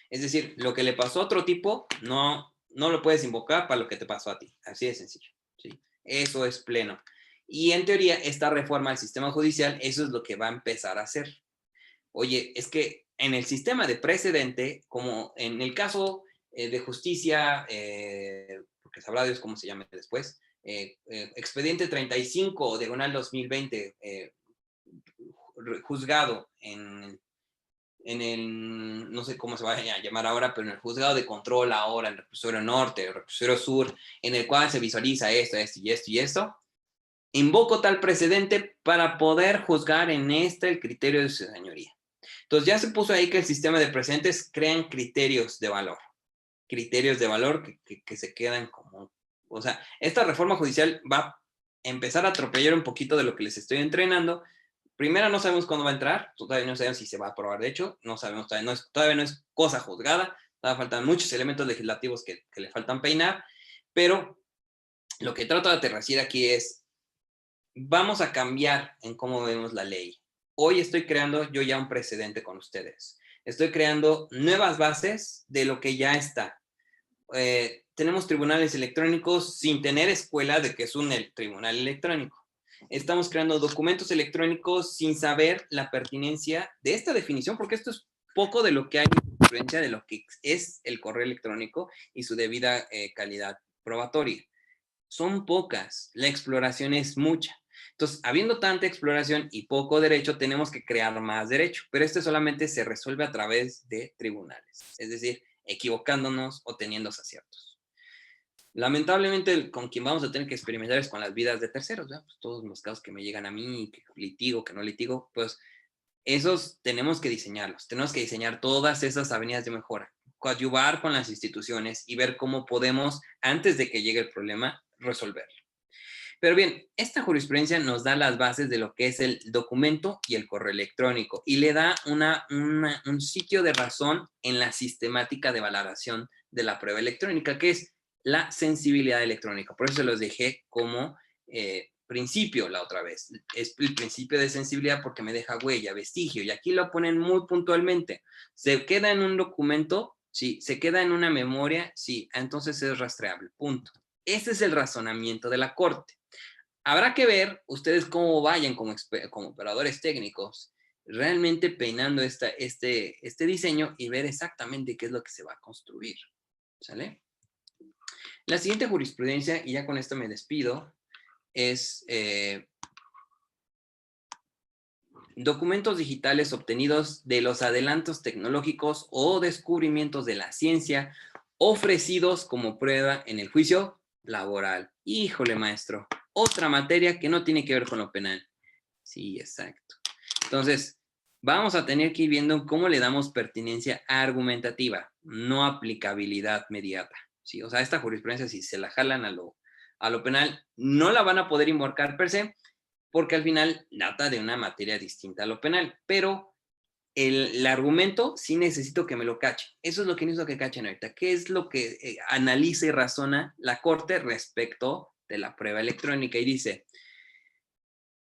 Es decir, lo que le pasó a otro tipo, no lo puedes invocar para lo que te pasó a ti. Así de sencillo. ¿Sí? Eso es pleno. Y en teoría, esta reforma al sistema judicial, eso es lo que va a empezar a hacer. Oye, es que en el sistema de precedente, como en el caso de justicia, porque sabrá Dios cómo se llame después, expediente 35, diagonal 2020, juzgado en el, no sé cómo se va a llamar ahora, pero en el juzgado de control ahora, en el reclusorio norte, el reclusorio sur, en el cual se visualiza esto, esto y esto y esto, invoco tal precedente para poder juzgar en este el criterio de su señoría. Entonces ya se puso ahí que el sistema de precedentes crean criterios de valor que se quedan como, o sea, esta reforma judicial va a empezar a atropellar un poquito de lo que les estoy entrenando. Primero, no sabemos cuándo va a entrar, todavía no sabemos si se va a aprobar, de hecho, no sabemos, todavía no es cosa juzgada, todavía faltan muchos elementos legislativos que le faltan peinar, pero lo que trato de aterrizar aquí es, vamos a cambiar en cómo vemos la ley. Hoy estoy creando yo ya un precedente con ustedes. Estoy creando nuevas bases de lo que ya está. Tenemos tribunales electrónicos sin tener escuela de que es un tribunal electrónico. Estamos creando documentos electrónicos sin saber la pertinencia de esta definición, porque esto es poco de lo que hay en jurisprudencia de lo que es el correo electrónico y su debida calidad probatoria. Son pocas, la exploración es mucha. Entonces, habiendo tanta exploración y poco derecho, tenemos que crear más derecho, pero esto solamente se resuelve a través de tribunales, es decir, equivocándonos o teniendo aciertos. Lamentablemente, con quien vamos a tener que experimentar es con las vidas de terceros, ¿verdad? Pues todos los casos que me llegan a mí, que litigo, que no litigo, pues esos tenemos que diseñarlos, tenemos que diseñar todas esas avenidas de mejora, coadyuvar con las instituciones y ver cómo podemos, antes de que llegue el problema, resolverlo. Pero bien, esta jurisprudencia nos da las bases de lo que es el documento y el correo electrónico y le da un sitio de razón en la sistemática de valoración de la prueba electrónica, que es la sensibilidad electrónica. Por eso se los dejé como principio la otra vez. Es el principio de sensibilidad porque me deja huella, vestigio, y aquí lo ponen muy puntualmente. ¿Se queda en un documento? Sí. ¿Se queda en una memoria? Sí. Entonces es rastreable, punto. Ese es el razonamiento de la Corte. Habrá que ver ustedes cómo vayan como operadores técnicos realmente peinando este diseño y ver exactamente qué es lo que se va a construir. ¿Sale? La siguiente jurisprudencia, y ya con esto me despido, es documentos digitales obtenidos de los adelantos tecnológicos o descubrimientos de la ciencia ofrecidos como prueba en el juicio laboral. Híjole, maestro, otra materia que no tiene que ver con lo penal. Sí, exacto. Entonces, vamos a tener que ir viendo cómo le damos pertinencia argumentativa, no aplicabilidad mediata. ¿Sí? O sea, esta jurisprudencia, si se la jalan a lo penal, no la van a poder invocar per se, porque al final data de una materia distinta a lo penal, pero el argumento sí necesito que me lo cachen. Eso es lo que necesito que cachen ahorita. ¿Qué es lo que analiza y razona la Corte respecto de la prueba electrónica? Y dice,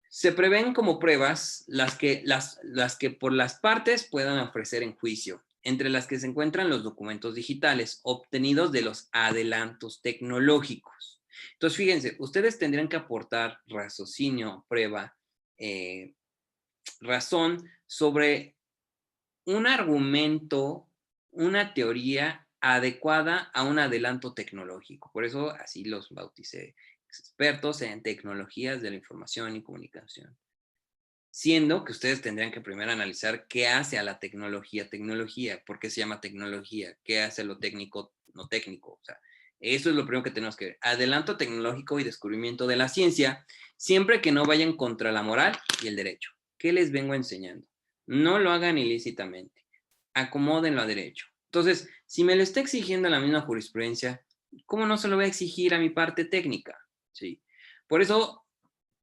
se prevén como pruebas las que por las partes puedan ofrecer en juicio, entre las que se encuentran los documentos digitales obtenidos de los adelantos tecnológicos. Entonces, fíjense, ustedes tendrían que aportar raciocinio, prueba, razón sobre un argumento, una teoría adecuada a un adelanto tecnológico. Por eso así los bauticé, expertos en tecnologías de la información y comunicación. siendo que ustedes tendrían que primero analizar qué hace a la tecnología, por qué se llama tecnología, qué hace lo técnico, no técnico. O sea, eso es lo primero que tenemos que ver. Adelanto tecnológico y descubrimiento de la ciencia, siempre que no vayan contra la moral y el derecho. ¿Qué les vengo enseñando? No lo hagan ilícitamente. Acomódenlo a derecho. Entonces, si me lo está exigiendo la misma jurisprudencia, ¿cómo no se lo voy a exigir a mi parte técnica? Sí. Por eso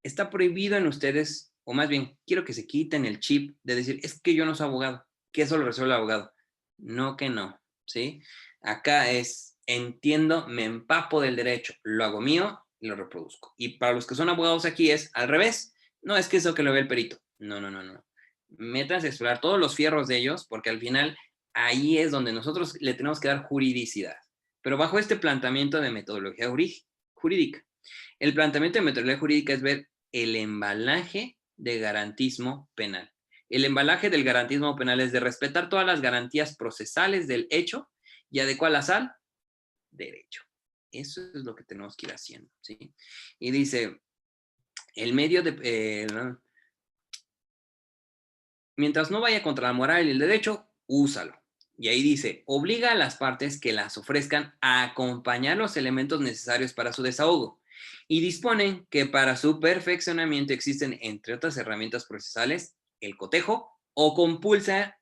está prohibido en ustedes, o más bien, quiero que se quiten el chip de decir, es que yo no soy abogado, que eso lo resuelve el abogado. No que no, ¿sí? Acá es, entiendo, me empapo del derecho, lo hago mío y lo reproduzco. Y para los que son abogados aquí es al revés. No es que eso que lo ve el perito. No, no, no, no. Métanse a explorar todos los fierros de ellos, porque al final ahí es donde nosotros le tenemos que dar juridicidad. Pero bajo este planteamiento de metodología jurídica. El planteamiento de metodología jurídica es ver el embalaje de garantismo penal. El embalaje del garantismo penal es de respetar todas las garantías procesales del hecho y adecuarlas al derecho. Eso es lo que tenemos que ir haciendo, ¿sí? Y dice, el medio de... mientras no vaya contra la moral y el derecho, úsalo. Y ahí dice, obliga a las partes que las ofrezcan a acompañar los elementos necesarios para su desahogo. Y disponen que para su perfeccionamiento existen, entre otras herramientas procesales, el cotejo o compulsa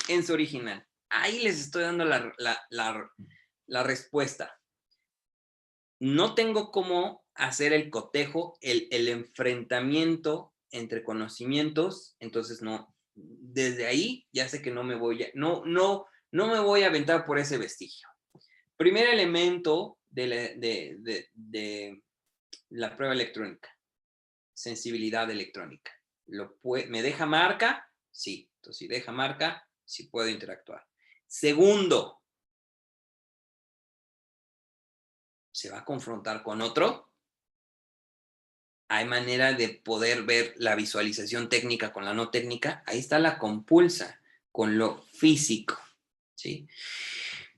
en su original. Ahí les estoy dando la respuesta. No tengo cómo hacer el cotejo, el enfrentamiento entre conocimientos, entonces no, desde ahí ya sé que no me voy no me voy a aventar por ese vestigio. Primer elemento de la prueba electrónica, sensibilidad electrónica. ¿Me deja marca? Sí. Entonces, si deja marca, sí puedo interactuar. Segundo, ¿se va a confrontar con otro? Hay manera de poder ver la visualización técnica con la no técnica. Ahí está la compulsa con lo físico, ¿sí?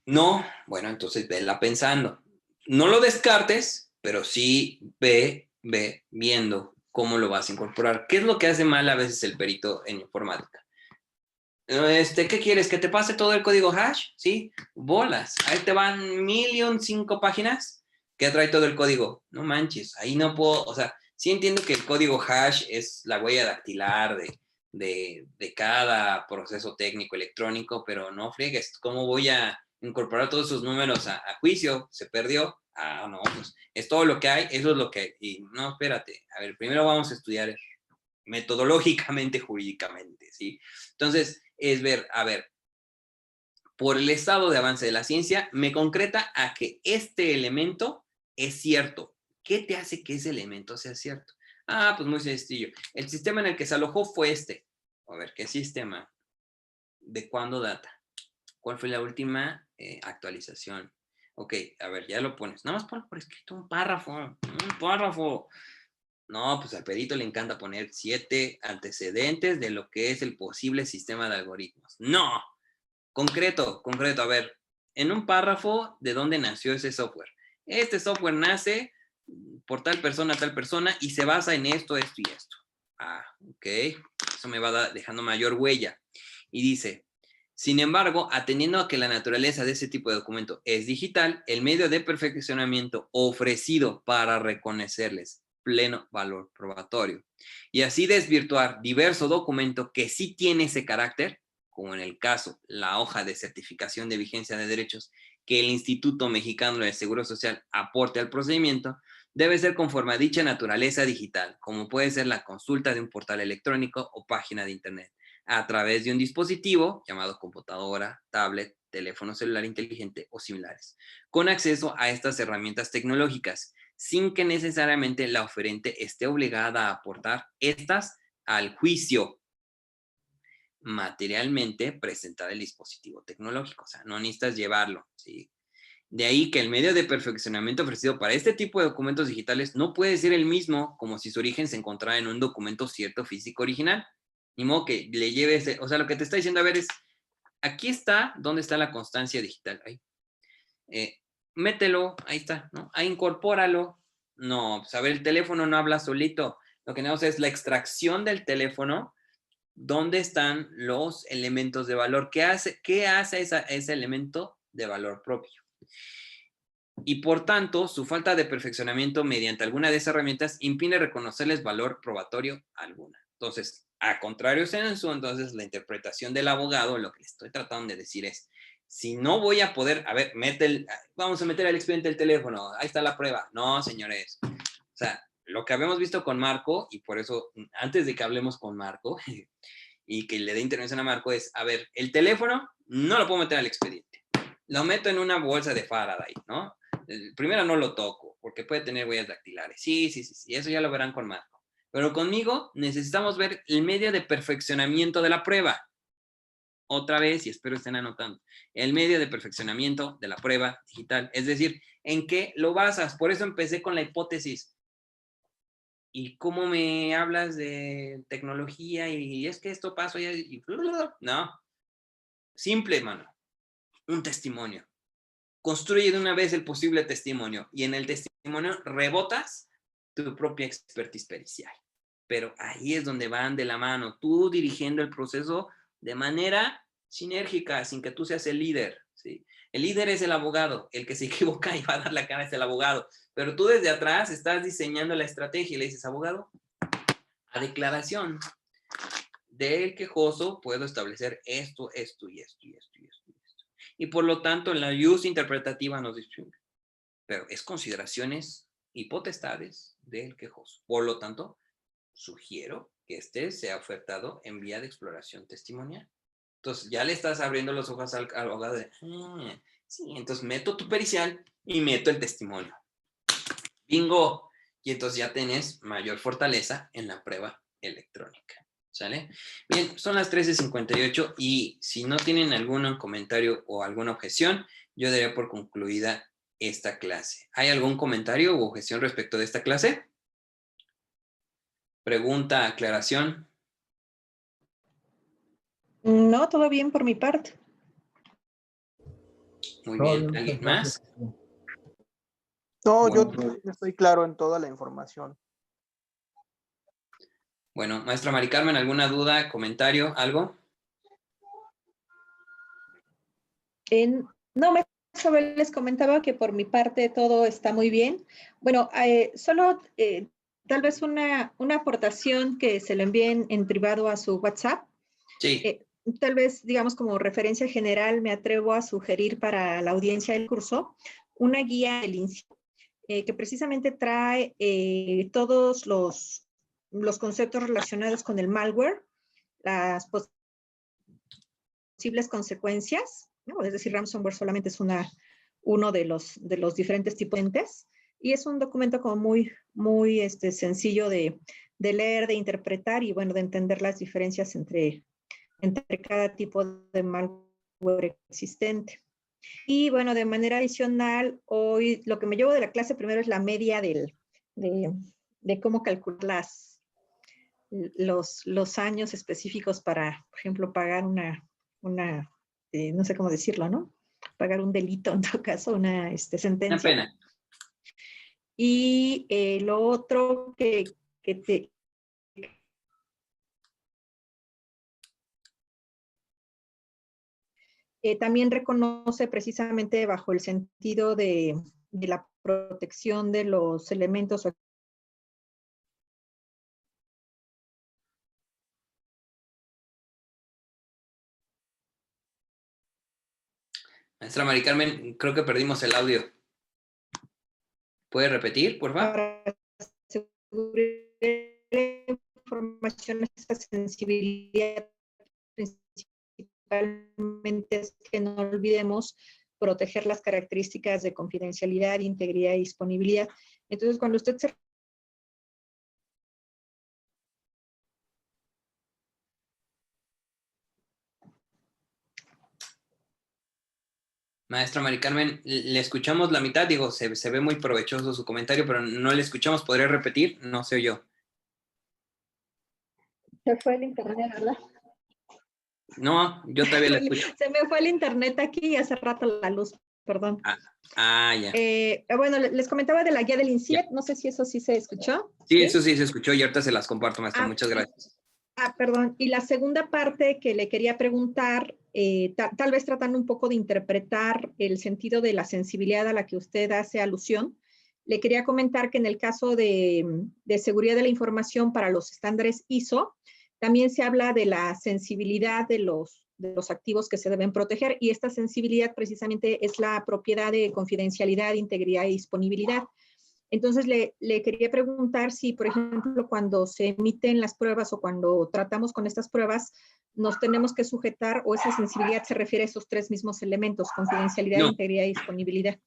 No, bueno, entonces vela pensando. No lo descartes, pero sí ve viendo cómo lo vas a incorporar. ¿Qué es lo que hace mal a veces el perito en informática? ¿Qué quieres? ¿Que te pase todo el código hash? Sí, bolas. Ahí te van 1.005 páginas que trae todo el código. No manches, ahí no puedo, o sea, sí entiendo que el código hash es la huella dactilar de cada proceso técnico electrónico, pero no friegues, ¿cómo voy a incorporar todos esos números a juicio? ¿Se perdió? Ah, no, pues es todo lo que hay, eso es lo que hay. Y no, espérate, a ver, primero vamos a estudiar metodológicamente, jurídicamente, ¿sí? Entonces, es ver, a ver, por el estado de avance de la ciencia, me concreta a que este elemento es cierto. ¿Qué te hace que ese elemento sea cierto? Ah, pues muy sencillo. El sistema en el que se alojó fue este. A ver, ¿qué sistema? ¿De cuándo data? ¿Cuál fue la última actualización? Ok, a ver, ya lo pones. Nada más ponlo por escrito un párrafo. Un párrafo. No, pues al perito le encanta poner 7 antecedentes de lo que es el posible sistema de algoritmos. No, concreto, a ver, en un párrafo, ¿de dónde nació ese software? Este software nace por tal persona, y se basa en esto, esto y esto. Ah, ok, eso me va dejando mayor huella. Y dice, sin embargo, atendiendo a que la naturaleza de ese tipo de documento es digital, el medio de perfeccionamiento ofrecido para reconocerles pleno valor probatorio y así desvirtuar diverso documento que sí tiene ese carácter, como en el caso la hoja de certificación de vigencia de derechos que el Instituto Mexicano del Seguro Social aporte al procedimiento, debe ser conforme a dicha naturaleza digital, como puede ser la consulta de un portal electrónico o página de internet, a través de un dispositivo llamado computadora, tablet, teléfono celular inteligente o similares, con acceso a estas herramientas tecnológicas, sin que necesariamente la oferente esté obligada a aportar estas al juicio materialmente presentar el dispositivo tecnológico. O sea, no necesitas llevarlo, ¿sí? De ahí que el medio de perfeccionamiento ofrecido para este tipo de documentos digitales no puede ser el mismo como si su origen se encontrara en un documento cierto físico original. Ni modo que le lleves, o sea, lo que te está diciendo, a ver, es, aquí está, ¿dónde está la constancia digital? Ahí. Mételo, ahí está, ¿no? Ahí incorpóralo. No, pues a ver, el teléfono no habla solito. Lo que tenemos es la extracción del teléfono, dónde están los elementos de valor, qué hace ese elemento de valor propio. Y por tanto, su falta de perfeccionamiento mediante alguna de esas herramientas impide reconocerles valor probatorio alguna. Entonces, a contrario sensu, entonces la interpretación del abogado, lo que le estoy tratando de decir es, si no voy a poder, a ver, vamos a meter al expediente el teléfono, ahí está la prueba. No, señores. O sea, lo que habíamos visto con Marco, y por eso, antes de que hablemos con Marco, y que le dé intervención a Marco, es, a ver, el teléfono no lo puedo meter al expediente. Lo meto en una bolsa de Faraday, ¿no? Primero no lo toco, porque puede tener huellas dactilares. Sí, eso ya lo verán con Marco. Pero conmigo necesitamos ver el medio de perfeccionamiento de la prueba. Otra vez, y espero estén anotando, el medio de perfeccionamiento de la prueba digital. Es decir, ¿en qué lo basas? Por eso empecé con la hipótesis. ¿Y cómo me hablas de tecnología? Y es que esto pasó ya. No. Simple, mano. Un testimonio. Construye de una vez el posible testimonio y en el testimonio rebotas tu propia expertise pericial. Pero ahí es donde van de la mano, tú dirigiendo el proceso de manera sinérgica, sin que tú seas el líder, ¿sí? El líder es el abogado, el que se equivoca y va a dar la cara es el abogado, pero tú desde atrás estás diseñando la estrategia y le dices, abogado, a declaración del quejoso puedo establecer esto y esto y esto y esto. Y por lo tanto, la use interpretativa nos dice, pero es consideraciones y potestades del quejoso. Por lo tanto, sugiero que este sea ofertado en vía de exploración testimonial. Entonces, ya le estás abriendo los ojos al abogado de, sí, entonces meto tu pericial y meto el testimonio. ¡Bingo! Y entonces ya tenés mayor fortaleza en la prueba electrónica. ¿Sale? Bien, son las 13:58 y si no tienen algún comentario o alguna objeción, yo daría por concluida esta clase. ¿Hay algún comentario u objeción respecto de esta clase? Pregunta, aclaración. No, todo bien por mi parte. Muy bien, ¿alguien más? No, Bueno. yo también estoy claro en toda la información. Bueno, maestra Mari Carmen, ¿alguna duda, comentario, algo? No, maestra, les comentaba que por mi parte todo está muy bien. Bueno, solo tal vez una aportación que se lo envíen en privado a su WhatsApp. Sí. Tal vez, digamos, como referencia general, me atrevo a sugerir para la audiencia del curso una guía del INSI, que precisamente trae todos los conceptos relacionados con el malware, las posibles consecuencias, ¿no? Es decir, ransomware solamente es uno de los diferentes tipos de entes, y es un documento como muy sencillo de leer, de interpretar y, bueno, de entender las diferencias entre cada tipo de malware existente. Y bueno, de manera adicional, hoy lo que me llevo de la clase primero es la media de cómo calcular los años específicos para, por ejemplo, pagar no sé cómo decirlo, ¿no? Pagar un delito, en todo caso, una sentencia. Una pena. Y lo otro también reconoce precisamente bajo el sentido de la protección de los elementos. Maestra Mari Carmen, creo que perdimos el audio. ¿Puede repetir, por favor? Para asegurar la información, esa sensibilidad principalmente es que no olvidemos proteger las características de confidencialidad, integridad y disponibilidad. Entonces, cuando usted se... Maestra Mari Carmen, le escuchamos la mitad, digo, se ve muy provechoso su comentario, pero no le escuchamos. ¿Podría repetir? No se oyó. Se fue el internet, ¿verdad? No, yo todavía la escucho. Se me fue el internet aquí y hace rato la luz. perdón. Ya. Bueno, les comentaba de la guía del INCIBET, no sé si eso sí se escuchó. Sí, eso sí se escuchó y ahorita se las comparto, maestra. Muchas gracias. Perdón. Y la segunda parte que le quería preguntar, tal vez tratando un poco de interpretar el sentido de la sensibilidad a la que usted hace alusión, le quería comentar que en el caso de seguridad de la información para los estándares ISO, también se habla de la sensibilidad de los activos que se deben proteger, y esta sensibilidad precisamente es la propiedad de confidencialidad, integridad y disponibilidad. Entonces, le quería preguntar si, por ejemplo, cuando se emiten las pruebas o cuando tratamos con estas pruebas, nos tenemos que sujetar, o esa sensibilidad se refiere a esos tres mismos elementos, confidencialidad, integridad y disponibilidad.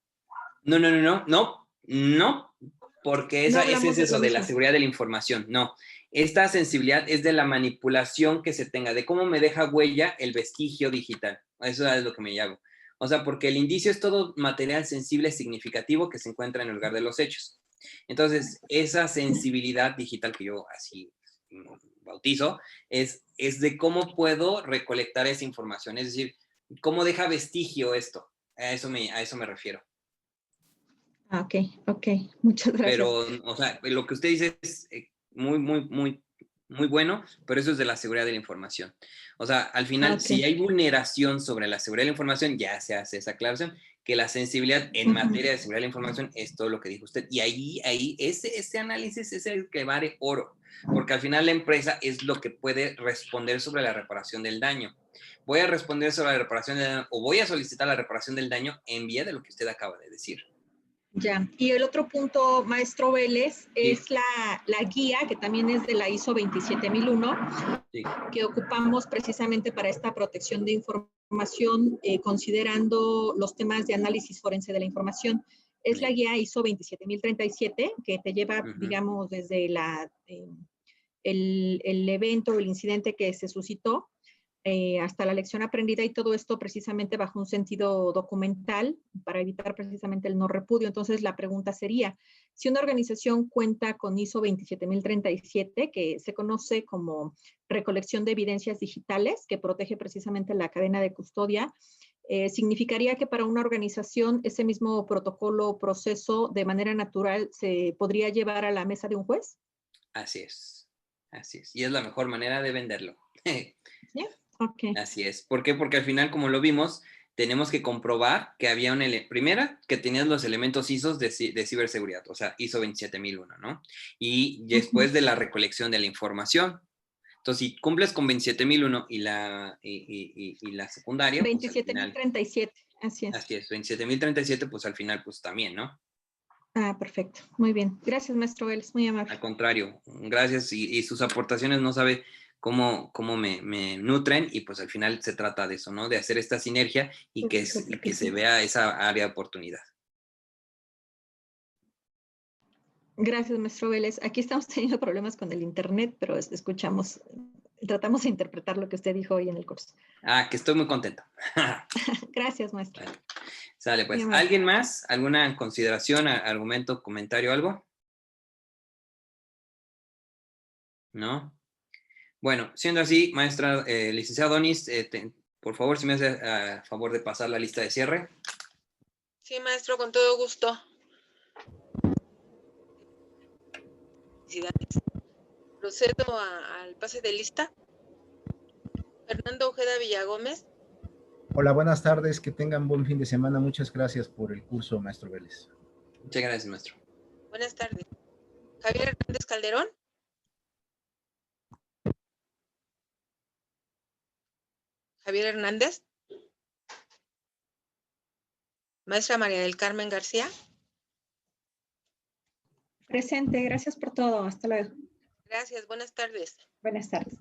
No, porque ese es eso de la seguridad de la información. No, esta sensibilidad es de la manipulación que se tenga, de cómo me deja huella el vestigio digital. Eso es lo que me llamo. O sea, porque el indicio es todo material sensible significativo que se encuentra en el lugar de los hechos. Entonces, esa sensibilidad digital que yo así bautizo es de cómo puedo recolectar esa información. Es decir, cómo deja vestigio esto. A eso me refiero. Ok, muchas gracias. Pero, o sea, lo que usted dice es muy bueno, pero eso es de la seguridad de la información. O sea, al final, si hay vulneración sobre la seguridad de la información, ya se hace esa aclaración, que la sensibilidad en materia de seguridad de la información es todo lo que dijo usted. Y ahí ese análisis es el que vale oro, porque al final la empresa es lo que puede responder sobre la reparación del daño. Voy a responder sobre la reparación del daño, o voy a solicitar la reparación del daño en vía de lo que usted acaba de decir. Ya, y el otro punto, maestro Vélez, es la guía, que también es de la ISO 27001, que ocupamos precisamente para esta protección de información, considerando los temas de análisis forense de la información. Es la guía ISO 27037, que te lleva, digamos, desde el evento o el incidente que se suscitó, hasta la lección aprendida, y todo esto precisamente bajo un sentido documental para evitar precisamente el no repudio. Entonces, la pregunta sería, si una organización cuenta con ISO 27037, que se conoce como recolección de evidencias digitales, que protege precisamente la cadena de custodia, ¿significaría que para una organización ese mismo protocolo o proceso de manera natural se podría llevar a la mesa de un juez? Así es. Y es la mejor manera de venderlo. ¿Sí? Okay. Así es. ¿Por qué? Porque al final, como lo vimos, tenemos que comprobar que había primera, que tenías los elementos ISO de ciberseguridad, o sea, ISO 27001, ¿no? Y después de la recolección de la información. Entonces, si cumples con 27001 y la secundaria... 27037, pues, así es. Así es, 27037, pues al final, pues también, ¿no? Perfecto. Muy bien. Gracias, maestro Vélez. Muy amable. Al contrario, gracias, y sus aportaciones no sabe cómo me nutren, y pues al final se trata de eso, ¿no? De hacer esta sinergia y que se vea esa área de oportunidad. Gracias, maestro Vélez. Aquí estamos teniendo problemas con el internet, pero tratamos de interpretar lo que usted dijo hoy en el curso. Que estoy muy contento. Gracias, maestro. Vale. Sale, pues. ¿Alguien más? ¿Alguna consideración, argumento, comentario, algo? ¿No? Bueno, siendo así, maestra, licenciado Donis, por favor, si me hace favor de pasar la lista de cierre. Sí, maestro, con todo gusto. Procedo al pase de lista. Fernando Ojeda Villagómez. Hola, buenas tardes, que tengan buen fin de semana. Muchas gracias por el curso, maestro Vélez. Muchas gracias, maestro. Buenas tardes. Javier Hernández Calderón. Javier Hernández. Maestra María del Carmen García. Presente, gracias por todo. Hasta luego. Gracias, buenas tardes. Buenas tardes.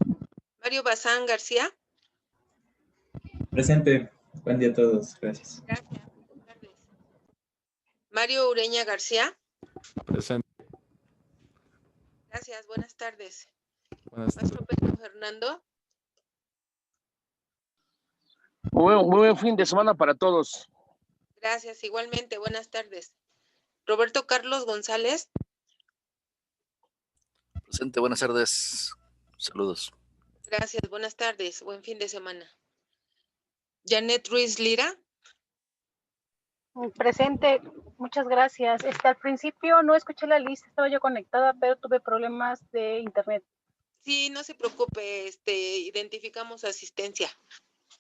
Mario Bazán García. Presente. Buen día a todos. Gracias. Gracias. Buenas tardes. Mario Ureña García. Presente. Gracias, buenas tardes. Buenas tardes. Maestro Pedro Fernando. Muy buen fin de semana para todos. Gracias, igualmente, buenas tardes. Roberto Carlos González. Presente, buenas tardes. Saludos. Gracias, buenas tardes. Buen fin de semana. Janet Ruiz Lira. Presente, muchas gracias. Al principio no escuché la lista, estaba yo conectada, pero tuve problemas de internet. Sí, no se preocupe, identificamos asistencia.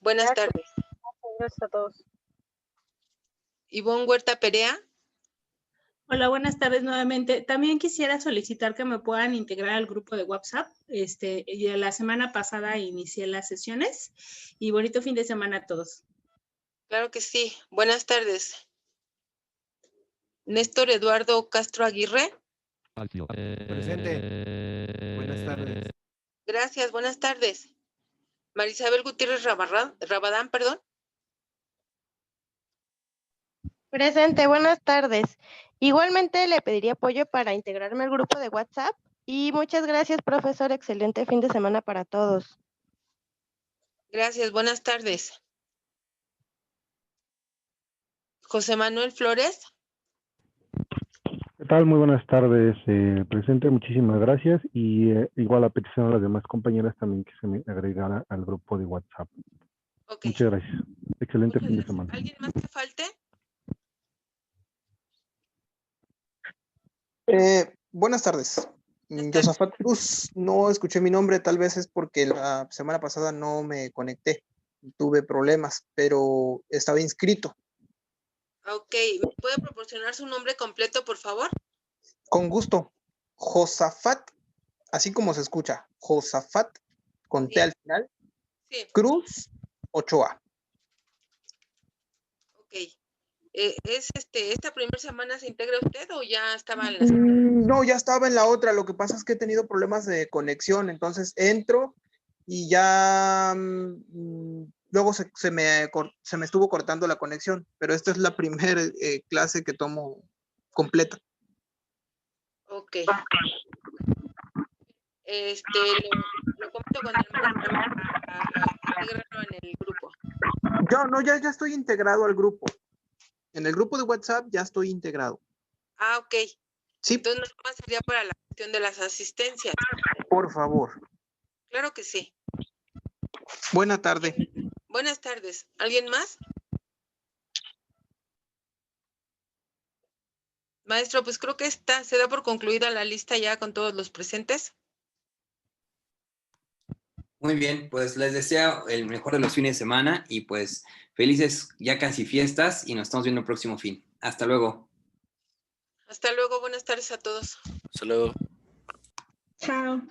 Buenas tardes. Gracias a todos. Ivonne Huerta Perea. Hola, buenas tardes nuevamente. También quisiera solicitar que me puedan integrar al grupo de WhatsApp. Ya la semana pasada inicié las sesiones y bonito fin de semana a todos. Claro que sí. Buenas tardes. Néstor Eduardo Castro Aguirre. Presente. Buenas tardes. Gracias, buenas tardes. Marisabel Gutiérrez Rabadán, perdón. Presente, buenas tardes. Igualmente le pediría apoyo para integrarme al grupo de WhatsApp y muchas gracias, profesor. Excelente fin de semana para todos. Gracias, buenas tardes. José Manuel Flores. ¿Qué tal? Muy buenas tardes. Presente, muchísimas gracias. Y igual a petición a las demás compañeras también que se me agregara al grupo de WhatsApp. Okay. Muchas gracias. Excelente fin de semana. ¿Alguien más que falte? Buenas tardes. Josafat Cruz, no escuché mi nombre, tal vez es porque la semana pasada no me conecté, tuve problemas, pero estaba inscrito. Ok, ¿me puede proporcionar su nombre completo, por favor? Con gusto. Josafat, así como se escucha, Josafat, con T al final, sí. Cruz Ochoa. Ok. ¿Esta primera semana se integra usted o ya estaba en la No, ya estaba en la otra, lo que pasa es que he tenido problemas de conexión, entonces entro y ya luego se me estuvo cortando la conexión, pero esta es la primera clase que tomo completa. Ok. Lo comento con el para integrarlo en el grupo. Ya estoy integrado al grupo. En el grupo de WhatsApp ya estoy integrado. Ah, ok. Sí. Entonces nada más sería para la cuestión de las asistencias. Por favor. Claro que sí. Buena tarde. Buenas tardes. ¿Alguien más? Maestro, pues creo que se da por concluida la lista ya con todos los presentes. Muy bien, pues les deseo el mejor de los fines de semana y pues felices ya casi fiestas y nos estamos viendo el próximo fin. Hasta luego. Hasta luego, buenas tardes a todos. Hasta luego. Chao.